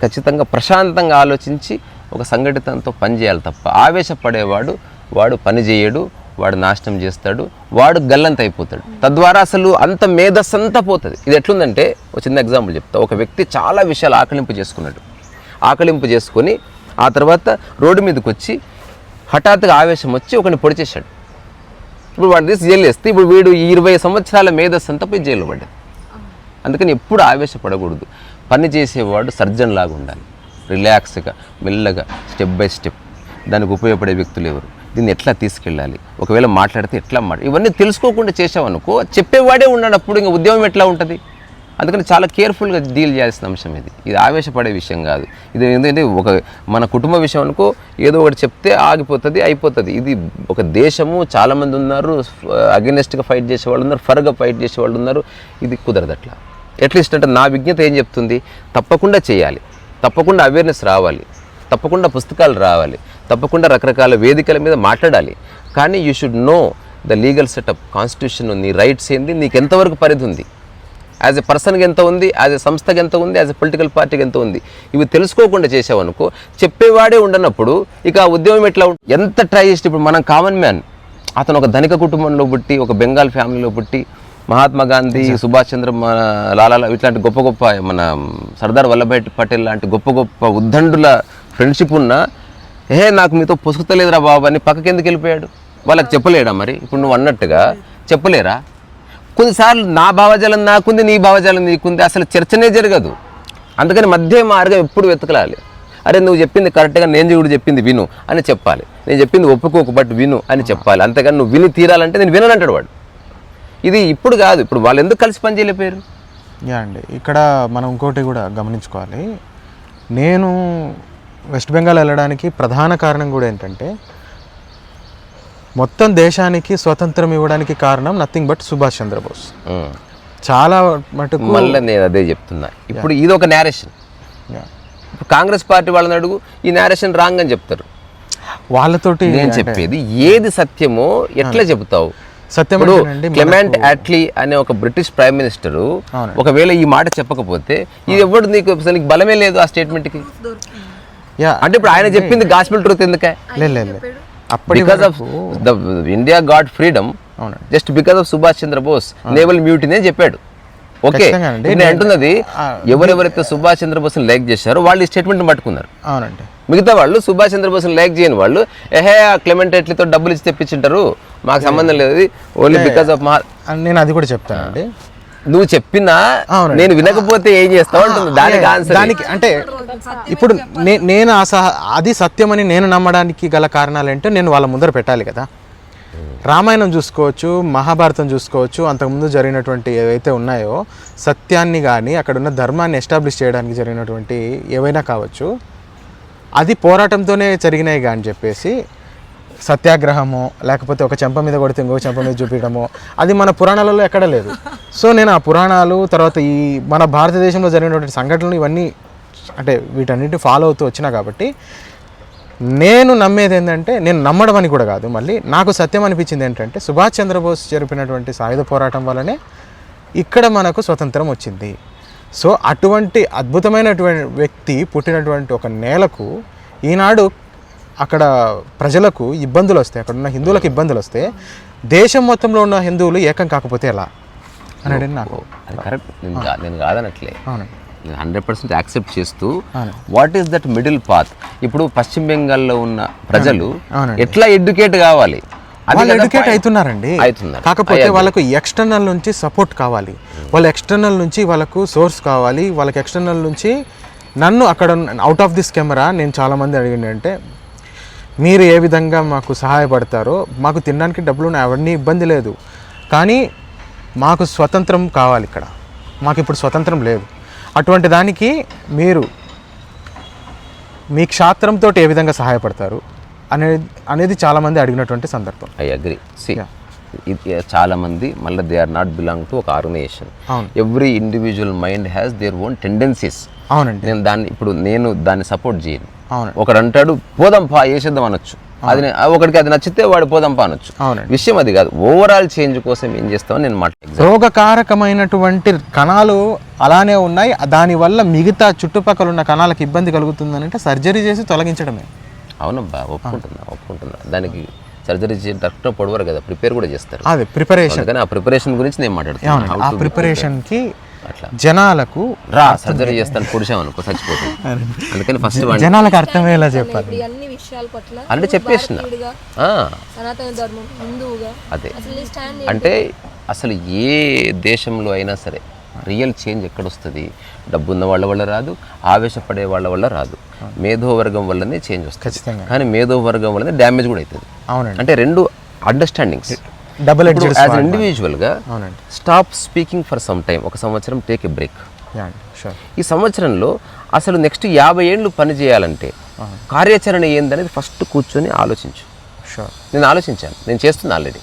ఖచ్చితంగా ప్రశాంతంగా ఆలోచించి ఒక సంఘటితంతో పనిచేయాలి తప్ప ఆవేశపడేవాడు వాడు పని చేయడు, వాడు నాశనం చేస్తాడు, వాడు గల్లంత అయిపోతాడు. తద్వారా అసలు అంత మేధస్సంతా పోతుంది. ఇది ఎట్లుందంటే ఒక చిన్న ఎగ్జాంపుల్ చెప్తా. ఒక వ్యక్తి చాలా విషయాలు ఆకలింపు చేసుకున్నాడు. ఆకలింపు చేసుకొని ఆ తర్వాత రోడ్డు మీదకి వచ్చి హఠాత్తుగా ఆవేశం వచ్చి ఒకరిని పొడి చేశాడు. ఇప్పుడు వాడిని తీసి జైలు వేస్తే ఇప్పుడు వీడు 20 సంవత్సరాల మేధస్సంతా పోయి జైల్లో పడ్డాడు. అందుకని ఎప్పుడు ఆవేశపడకూడదు. పని చేసేవాడు సర్జన్ లాగా ఉండాలి. రిలాక్స్గా మెల్లగా స్టెప్ బై స్టెప్ దానికి ఉపయోగపడే వ్యక్తులు ఎవరు, దీన్ని ఎట్లా తీసుకెళ్ళాలి, ఒకవేళ మాట్లాడితే ఎట్లా ఇవన్నీ తెలుసుకోకుండా చేసామనుకో చెప్పేవాడే ఉన్నప్పుడు ఇంకా ఉద్యమం ఎట్లా ఉంటుంది. అందుకని చాలా కేర్ఫుల్గా డీల్ చేయాల్సిన అంశం ఇది. ఇది ఆవేశపడే విషయం కాదు. ఇది ఏంటంటే మన కుటుంబ విషయం అనుకో ఏదో ఒకటి చెప్తే ఆగిపోతుంది, అయిపోతుంది. ఇది ఒక దేశము, చాలామంది ఉన్నారు, అగెనిస్ట్గా ఫైట్ చేసేవాళ్ళు ఉన్నారు, ఫర్గా ఫైట్ చేసేవాళ్ళు ఉన్నారు. ఇది కుదరదు అట్లా. అట్లీస్ట్ అంటే నా విజ్ఞత ఏం చెప్తుంది, తప్పకుండా చేయాలి, తప్పకుండా అవేర్నెస్ రావాలి, తప్పకుండా పుస్తకాలు రావాలి, తప్పకుండా రకరకాల వేదికల మీద మాట్లాడాలి. కానీ you should know the legal setup, constitution, నీ రైట్స్ ఏంది, నీకు ఎంతవరకు పరిధి ఉంది, యాజ్ ఎ పర్సన్కి ఎంత ఉంది, యాజ్ ఎ సంస్థకి ఎంత ఉంది, యాజ్ ఎ పొలిటికల్ పార్టీకి ఎంత ఉంది, ఇవి తెలుసుకోకుండా చేసావనుకో చెప్పేవాడే ఉండనప్పుడు ఇక ఆ ఉద్యమం ఎట్లా ఎంత ట్రై చేస్తే. ఇప్పుడు మనం కామన్ మ్యాన్, అతను ఒక ధనిక కుటుంబంలో పుట్టి, ఒక బెంగాల్ ఫ్యామిలీలో పుట్టి, మహాత్మా గాంధీ, సుభాష్ చంద్ర, లాలా ఇట్లాంటి గొప్ప గొప్ప, మన సర్దార్ వల్లభాయ్ పటేల్ లాంటి గొప్ప గొప్ప ఉద్దండుల ఫ్రెండ్షిప్ ఉన్నా నాకు మీతో పొసుకుతలేదురా బాబు అని పక్కకి ఎందుకు వెళ్ళిపోయాడు? వాళ్ళకి చెప్పలేడా? మరి ఇప్పుడు నువ్వు అన్నట్టుగా చెప్పలేరా? కొన్నిసార్లు నా భావజాలం నాకుంది, నీ భావజాలం నీకుంది, అసలు చర్చనే జరగదు. అందుకని మధ్య మార్గం ఎప్పుడు వెతకలాలి. అరే నువ్వు చెప్పింది కరెక్ట్గా, నేను కూడా చెప్పింది విను అని చెప్పాలి. నేను చెప్పింది ఒప్పుకోకు బట్ విను అని చెప్పాలి. అంతేగాని నువ్వు విని తీరాలంటే నేను విననంటాడు వాడు. ఇది ఇప్పుడు కాదు, ఇప్పుడు వాళ్ళు ఎందుకు కలిసి పని చేయలేకపోయారు? అండి ఇక్కడ మనం ఇంకోటి కూడా గమనించుకోవాలి. నేను వెస్ట్ బెంగాల్ వెళ్ళడానికి ప్రధాన కారణం కూడా ఏంటంటే, మొత్తం దేశానికి స్వతంత్రం ఇవ్వడానికి కారణం నథింగ్ బట్ సుభాష్ చంద్రబోస్. చాలా మటుకు మళ్ళీ నేను అదే చెప్తున్నా. ఇప్పుడు ఇది ఒక నేరేషన్. కాంగ్రెస్ పార్టీ వాళ్ళని అడుగు, ఈ నేరేషన్ రాంగ్ అని చెప్తారు. వాళ్ళతోటి నేను చెప్పేది ఏది సత్యమో ఎట్లా చెబుతావు? సత్యం. క్లెమెంట్ అట్లీ అనే ఒక బ్రిటిష్ ప్రైమ్ మినిస్టరు ఒకవేళ ఈ మాట చెప్పకపోతే ఇది ఎవరు నీకు బలమే లేదు ఆ స్టేట్మెంట్కి. అంటే ఇప్పుడు ఆయన చెప్పింది గాస్పెల్ ట్రూత్ ఎందుకే? Because of the India got freedom just because of Subhash Chandra Bose naval mutiny అని చెప్పాడు. ఓకే, నేను అంటున్నది ఎవరెవరైతే సుభాష్ చంద్రబోస్ లైక్ చేశారో వాళ్ళు ఈ స్టేట్మెంట్ పట్టుకున్నారు. అవునండి. మిగతా వాళ్ళు సుభాష్ చంద్రబోస్ లైక్ చేయని వాళ్ళు క్లెమెంట్ అట్లీతో డబ్బులు ఇచ్చి తెప్పించుంటారు, మాకు సంబంధం లేదు, ఓన్లీ బికాస్ ఆఫ్ నేను అది కూడా చెప్తానండి. నువ్వు చెప్పినా నేను వినకపోతే ఏం చేస్తావు అంటుంది. దానికి ఆన్సర్ దానికి అంటే ఇప్పుడు నేను అది సత్యమని నేను నమ్మడానికి గల కారణాలు ఏంటో నేను వాళ్ళ ముందర పెట్టాలి కదా. రామాయణం చూసుకోవచ్చు, మహాభారతం చూసుకోవచ్చు, అంతకుముందు జరిగినటువంటి ఏవైతే ఉన్నాయో సత్యాన్ని కానీ అక్కడ ఉన్న ధర్మాన్ని ఎస్టాబ్లిష్ చేయడానికి జరిగినటువంటి ఏవైనా కావచ్చు, అది పోరాటంతోనే జరిగినాయి కానీ చెప్పేసి సత్యాగ్రహమో లేకపోతే ఒక చెంప మీద కొడితే ఇంకో చెంప మీద చూపించడమో అది మన పురాణాలలో ఎక్కడ లేదు. సో నేను ఆ పురాణాలు తర్వాత ఈ మన భారతదేశంలో జరిగినటువంటి సంఘటనలు ఇవన్నీ అంటే వీటన్నిటి ఫాలో అవుతూ వచ్చినా కాబట్టి నేను నమ్మేది ఏంటంటే, నేను నమ్మడం అని కూడా కాదు, మళ్ళీ నాకు సత్యం అనిపించింది ఏంటంటే సుభాష్ చంద్రబోస్ జరిపినటువంటి సాయుధ పోరాటం వల్లనే ఇక్కడ మనకు స్వతంత్రం వచ్చింది. సో అటువంటి అద్భుతమైనటువంటి వ్యక్తి పుట్టినటువంటి ఒక నేలకు ఈనాడు అక్కడ ప్రజలకు ఇబ్బందులు వస్తాయి, అక్కడ ఉన్న హిందువులకు ఇబ్బందులు వస్తే దేశం మొత్తంలో ఉన్న హిందువులు ఏకం కాకపోతే ఎలా అనేది నాకు కరెక్ట్. నేను కాదనట్లే, 100% యాక్సెప్ట్ చేస్తూ what is that middle path. ఇప్పుడు పశ్చిమ బెంగాల్లో ఉన్న ప్రజలు ఎట్లా ఎడ్యుకేట్ కావాలి? వాళ్ళు ఎడ్యుకేట్ అవుతున్నారండి, కాకపోతే వాళ్ళకు ఎక్స్టర్నల్ నుంచి సపోర్ట్ కావాలి, వాళ్ళ ఎక్స్టర్నల్ నుంచి వాళ్ళకు సోర్స్ కావాలి, వాళ్ళకి ఎక్స్టర్నల్ నుంచి నన్ను అక్కడ అవుట్ ఆఫ్ దిస్ కెమెరా నేను చాలామంది అడిగింది అంటే, మీరు ఏ విధంగా మాకు సహాయపడతారో, మాకు తినడానికి డబ్బులు ఉన్నాయి, అవన్నీ ఇబ్బంది లేదు, కానీ మాకు స్వతంత్రం కావాలి, ఇక్కడ మాకు ఇప్పుడు స్వతంత్రం లేదు, అటువంటి దానికి మీరు మీ క్షాత్రంతో ఏ విధంగా సహాయపడతారు అనేది చాలామంది అడిగినటువంటి సందర్భం. I agree. చాలామంది మళ్ళీ they are not belong to ఒక organization. Every individual mind has their own tendencies. అవునండి. నేను దాన్ని సపోర్ట్ చేయను. ఒకడు అంటాడు పోదంపా వేసేద్దాం అనొచ్చు, అది ఒకడికి అది నచ్చితే వాడు పోదంపా అనొచ్చు. విషయం అది కాదు, ఓవరాల్ చేంజ్ కోసం ఏం చేస్తామని నేను మాట్లాడుతాను. రోగకారకమైనటువంటి కణాలు అలానే ఉన్నాయి. దానివల్ల మిగతా చుట్టుపక్కల ఉన్న కణాలకు ఇబ్బంది కలుగుతుందని అంటే సర్జరీ చేసి తొలగించడమే. అవునబ్బా, ఒప్పుకుంటున్నా. దానికి సర్జరీ చేసి డాక్టర్ పొడవరు కదా, ప్రిపేర్ కూడా చేస్తారు. అదే ప్రిపరేషన్. కానీ ఆ ప్రిపరేషన్ గురించి నేను మాట్లాడుతున్నాను. ఆ ప్రిపరేషన్కి అట్లా జనాలకు సర్జరీ చేస్తాను పొడిచామనుకో చచ్చిపోతుంది. అందుకని ఫస్ట్ జనాలకు అర్థమయ్యేలా చెప్పాలి. అన్ని విషయాల పట్ల అంటే చెప్పేసిన సనాతన ధర్మం హిందువుగా అదే. అంటే అసలు ఏ దేశంలో అయినా సరే రియల్ చేంజ్ ఎక్కడొస్తుంది? డబ్బు ఉన్న వాళ్ళ వల్ల రాదు, ఆవేశపడే వాళ్ళ వల్ల రాదు, మేధోవర్గం వల్లనే చేంజ్ వస్తుంది. కానీ మేధోవర్గం వల్లనే డ్యామేజ్ కూడా అవుతుంది. అవునండి. అంటే రెండు understandings. Double edged as an ఇండివిజువల్గా stop speaking for some time, ఒక సంవత్సరం టేక్ ఎ బ్రేక్. ఈ సంవత్సరంలో అసలు నెక్స్ట్ 50 ఏళ్ళు పని చేయాలంటే కార్యాచరణ ఏందనేది ఫస్ట్ కూర్చొని ఆలోచించు. నేను ఆలోచించాను, నేను చేస్తున్నా ఆల్రెడీ.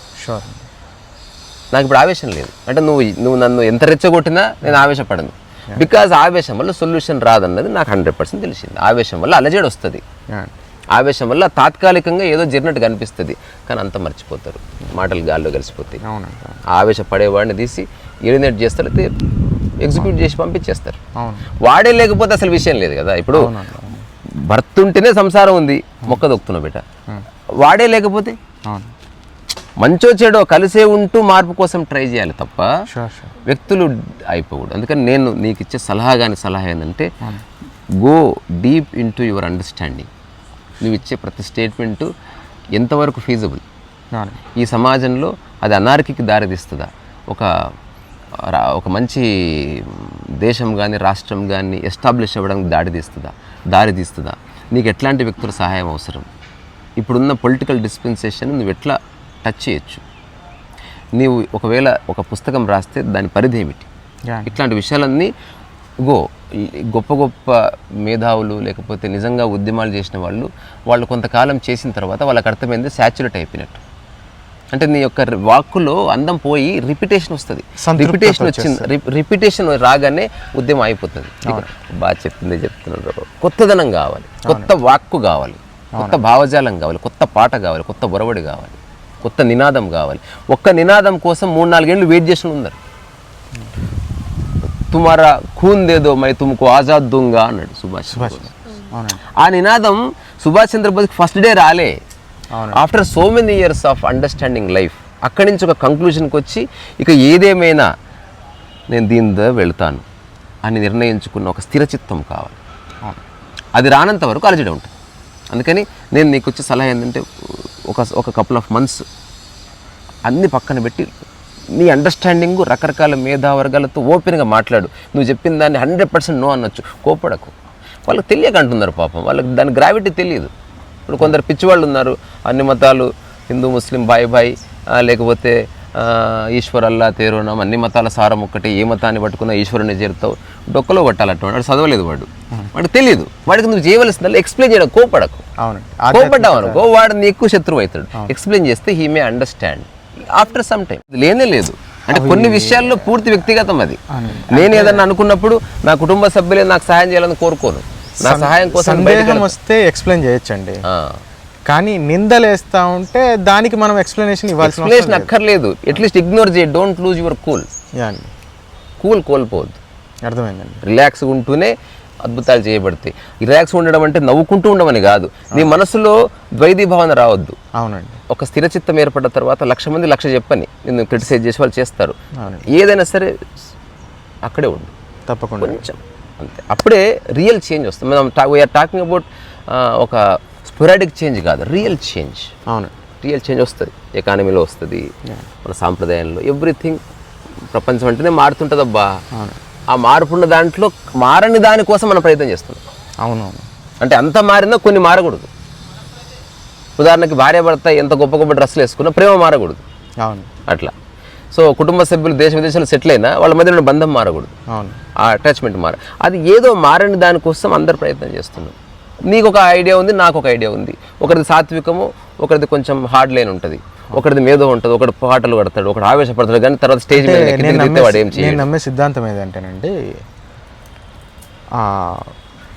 నాకు ఇప్పుడు ఆవేశం లేదు. అంటే నువ్వు నన్ను ఎంత రెచ్చగొట్టినా నేను ఆవేశపడను. బికాజ్ ఆవేశం వల్ల సొల్యూషన్ రాదన్నది నాకు 100% తెలిసింది. ఆవేశం వల్ల అలజడి వస్తుంది, ఆవేశం వల్ల తాత్కాలికంగా ఏదో జరిగినట్టు కనిపిస్తుంది, కానీ అంతా మర్చిపోతారు, మాటలు గాల్లో కలిసిపోతాయి. ఆవేశపడేవాడిని తీసి ఎలిమినేట్ చేస్తారు, ఎగ్జిక్యూట్ చేసి పంపించేస్తారు. వాడే లేకపోతే అసలు విషయం లేదు కదా. ఇప్పుడు భర్త ఉంటేనే సంసారం ఉంది, మొక్క దొక్కుతున్నా బిడ్డ. వాడే లేకపోతే మంచో చెడో కలిసే ఉంటూ మార్పు కోసం ట్రై చేయాలి తప్ప వ్యక్తులు అయిపోకూడదు. అందుకని నేను నీకు ఇచ్చే సలహా ఏంటంటే go deep in to your understanding. నువ్వు ఇచ్చే ప్రతి స్టేట్మెంటు ఎంతవరకు ఫీజబుల్, ఈ సమాజంలో అది అనార్కీకి దారితీస్తుందా, ఒక మంచి దేశం కానీ రాష్ట్రం కానీ ఎస్టాబ్లిష్ అవ్వడానికి దారి తీస్తుందా, నీకు ఎట్లాంటి వ్యక్తుల సహాయం అవసరం, ఇప్పుడున్న పొలిటికల్ డిస్పెన్సేషన్ నువ్వు ఎట్లా టచ్ చేయొచ్చు, నీవు ఒకవేళ ఒక పుస్తకం రాస్తే దాని పరిధి ఏమిటి, ఇట్లాంటి విషయాలన్నీ గొప్ప మేధావులు లేకపోతే నిజంగా ఉద్యమాలు చేసిన వాళ్ళు కొంతకాలం చేసిన తర్వాత వాళ్ళకి అర్థమైంది సాచురేట్ అయిపోయినట్టు. అంటే నీ యొక్క వాక్కులో అందం పోయి రిపిటేషన్ వస్తుంది. రిపిటేషన్ రాగానే ఉద్యమం అయిపోతుంది. బాగా చెప్తున్నారు. కొత్తదనం కావాలి, కొత్త వాక్కు కావాలి, కొత్త భావజాలం కావాలి, కొత్త పాట కావాలి, కొత్త ఒరవడి కావాలి, కొత్త నినాదం కావాలి. ఒక్క నినాదం కోసం 3-4 ఏళ్ళు వెయిట్ చేసిన ఉన్నారు. తుమారా ఖూన్ దేదో మై తుమ్కు ఆజాద్ దూంగా అన్నాడు సుభాష్. ఆ నినాదం సుభాష్ చంద్రబోస్కి ఫస్ట్ డే రాలే. After so many years of understanding life అక్కడి నుంచి ఒక కంక్లూషన్కి వచ్చి ఇక ఏదేమైనా నేను దీనితో వెళ్తాను అని నిర్ణయించుకున్న ఒక స్థిరచిత్తం కావాలి. అది రానంత వరకు అలజడి ఉంటుంది. అందుకని నేను నీకు వచ్చే సలహా ఏంటంటే ఒక కపుల్ ఆఫ్ మంత్స్ అన్నీ పక్కన పెట్టి నీ అండర్స్టాండింగ్ రకరకాల మేధావర్గాలతో ఓపెన్గా మాట్లాడు. నువ్వు చెప్పిన దాన్ని 100% నో అనొచ్చు. కోపడకు. వాళ్ళకి తెలియక అంటున్నారు పాపం, వాళ్ళకి దాని గ్రావిటీ తెలియదు. ఇప్పుడు కొందరు పిచ్చివాళ్ళు ఉన్నారు, అన్ని మతాలు హిందూ ముస్లిం బాయ్ లేకపోతే ఈశ్వర్ అల్లా తేరోనాం, అన్ని మతాల సారం ఒక్కటి, ఏ మతాన్ని పట్టుకున్నా ఈశ్వరుని చేరుతావు, డొక్కలో పట్టాలంటే వాడు చదవలేదు, వాడికి తెలియదు. వాడికి నువ్వు చేయవలసిందల్లా ఎక్స్ప్లెయిన్ చేయడం. కోపడకు. కోపడ్డావు అనుకో వాడు నీకు శత్రువు అవుతాడు. ఎక్స్ప్లెయిన్ చేస్తే he may understand after some time. లేనే లేదు అంటే కొన్ని విషయాల్లో పూర్తి వ్యక్తిగతం అది. నేను ఏదన్నా అనుకున్నప్పుడు నా కుటుంబ సభ్యులే నాకు సహాయం చేయాలని కోరుకోను. నా సహాయం కోసం సందేహం వస్తే ఎక్స్ప్లెయిన్ చేయొచ్చండి, కానీ నిందలేస్తా ఉంటే దానికి మనం ఎక్స్ప్లెనేషన్ ఇవ్వాల్సిన అక్కర్లేదు. అట్లీస్ట్ ఇగ్నోర్ చేయి. డోంట్ లూజ్ యువర్ కూల్ కోల్పోవద్దు. అర్థమైందండి. రిలాక్స్గా ఉంటూనే అద్భుతాలు చేయబడతాయి. రిలాక్స్ ఉండడం అంటే నవ్వుకుంటూ ఉండమని కాదు, నీ మనసులో ద్వైధీభావన రావద్దు. అవునండి. ఒక స్థిరచిత్తం ఏర్పడ్డ తర్వాత 1,00,000 మంది 1,00,000 చెప్పని నిన్ను క్రిటిసైజ్ చేసి వాళ్ళు చేస్తారు. ఏదైనా సరే అక్కడే ఉండు తప్పకుండా, కొంచెం అంతే. అప్పుడే రియల్ చేంజ్ వస్తుంది. మనం వీఆర్ టాకింగ్ అబౌట్ ఒక స్పొరాడిక్ చేంజ్ కాదు, రియల్ చేంజ్. అవును, రియల్ చేంజ్ వస్తుంది. ఎకానమీలో వస్తుంది, మన సాంప్రదాయంలో, ఎవ్రీథింగ్. ప్రపంచం అంటేనే మారుతుంటుంది అబ్బా. ఆ మార్పున్న దాంట్లో మారని దానికోసం మనం ప్రయత్నం చేస్తున్నాం. అవునవును. అంటే అంత మారినా కొన్ని మారకూడదు. ఉదాహరణకి భార్య భర్త ఎంత గొప్ప డ్రెస్సులు వేసుకున్నా ప్రేమ మారకూడదు. అవును, అట్లా. సో కుటుంబ సభ్యులు దేశ విదేశాలు సెటిల్ అయినా వాళ్ళ మధ్య బంధం మారకూడదు. అవును, ఆ అటాచ్మెంట్ అది ఏదో మారని దానికోసం అందరు ప్రయత్నం చేస్తున్నాం. నీకు ఒక ఐడియా ఉంది, నాకు ఒక ఐడియా ఉంది. ఒకరిది సాత్వికము, ఒకరిది కొంచెం హార్డ్ లైన్ ఉంటుంది, ఒకరిది మేధో ఉంటుంది, ఒకటి పాటలు పడతాడు, ఒకటి ఆవేశపడతాడు. కానీ తర్వాత స్టేజ్ మీద వాడు ఏం చేయాలి? నేను నమ్మే సిద్ధాంతం ఏదంటేనండి,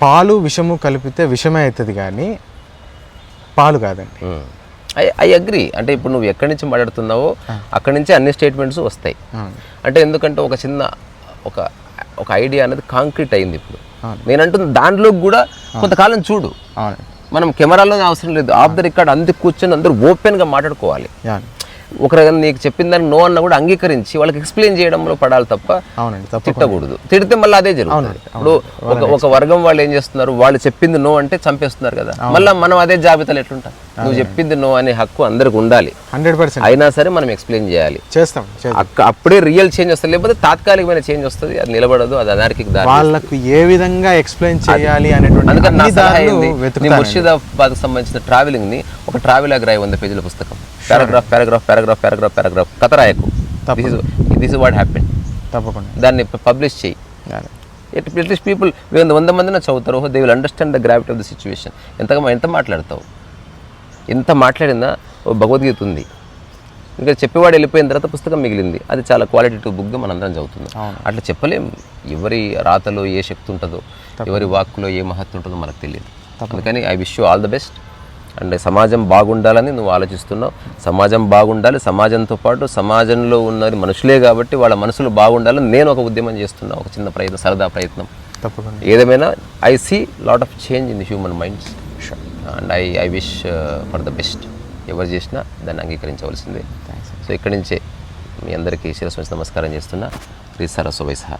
పాలు విషము కలిపితే విషమే అవుతుంది కానీ పాలు కాదండి. I agree. అంటే ఇప్పుడు నువ్వు ఎక్కడి నుంచి మాట్లాడుతున్నావో అక్కడి నుంచి అన్ని స్టేట్మెంట్స్ వస్తాయి. అంటే ఎందుకంటే ఒక చిన్న ఒక ఐడియా అనేది కాంక్రీట్ అయింది ఇప్పుడు. అవును. నేనంటున్న దాంట్లో కూడా కొంతకాలం చూడు, అవునండి. మనం కెమెరాలోనే అవసరం లేదు, ఆఫ్ ద రికార్డ్ అందరు కూర్చొని అందరూ ఓపెన్గా మాట్లాడుకోవాలి. అవును. ఒకరు నీకు చెప్పిన దానికి నో అన్న కూడా అంగీకరించి వాళ్ళకి ఎక్స్ప్లెయిన్ చేయడంలో పడాలి తప్ప అవునండి, తిట్టకూడదు. తిడితే మళ్ళీ అదే జరుగుతుంది. ఇప్పుడు ఒక వర్గం వాళ్ళు ఏం చేస్తున్నారు, వాళ్ళు చెప్పింది నో అంటే చంపేస్తున్నారు కదా, మళ్ళీ మనం అదే జాబితాలో ఎట్లుంటాం? నువ్వు చెప్పింది నో అనే హక్కు అందరికి ఉండాలి, 100% అయినా సరే మనం ఎక్స్ప్లెయిన్ చేయాలి. చేస్తాం. అప్పుడే రియల్ చేంజ్ వస్తుంది, లేకపోతే తాత్కాలికమైన చేంజ్ వస్తుంది, అది నిలబడదు, అది అనార్కిక్ దారి. వాళ్ళకు ఏ విధంగా ఎక్స్ప్లెయిన్ చేయాలి అనేటువంటి అందుకని నా అన్ని సలహా దారులు ఏంది, నీ వెతుకుతానండి. ముర్షిదాబాద్కి సంబంధించిన ట్రావెలింగ్ ని ఒక ట్రావెలాగ్ రాయి 100 పేజీల పుస్తకం, paragraph paragraph paragraph paragraph paragraph కథ రాయకు. This is what happen. తప్పకుండా దాన్ని పబ్లిష్ చేయి. అట్లీస్ట్ పీపుల్ 100 మందిని చదువుతారు, they will understand the gravity of the situation. ఎంత మాట్లాడతావు, ఎంత మాట్లాడినా ఓ భగవద్గీత ఉంది, ఇంకా చెప్పేవాడు వెళ్ళిపోయిన తర్వాత పుస్తకం మిగిలింది, అది చాలా క్వాలిటేటివ్ బుక్గా మనందరం చదువుతున్నాం. అట్లా చెప్పలేం ఎవరి రాతలో ఏ శక్తి ఉంటుందో, ఎవరి వాక్కులో ఏ మహత్వం ఉంటుందో మనకు తెలియదు. అందుకని I wish you all the best. And సమాజం బాగుండాలని నువ్వు ఆలోచిస్తున్నావు, సమాజం బాగుండాలి, సమాజంతో పాటు సమాజంలో ఉన్నది మనుషులే కాబట్టి వాళ్ళ మనసులు బాగుండాలని నేను ఒక ఉద్యమం చేస్తున్నా, ఒక చిన్న ప్రయత్నం, సరదా ప్రయత్నం. తప్పకుండా ఏదేమైనా I see lot of change in the human minds and I wish for the best. ఎవరు చేసినా దాన్ని అంగీకరించవలసిందే. సో ఇక్కడి నుంచే మీ అందరికీ శిరస్సు నమస్కారం చేస్తున్నా. రీసారా సుబైసహా.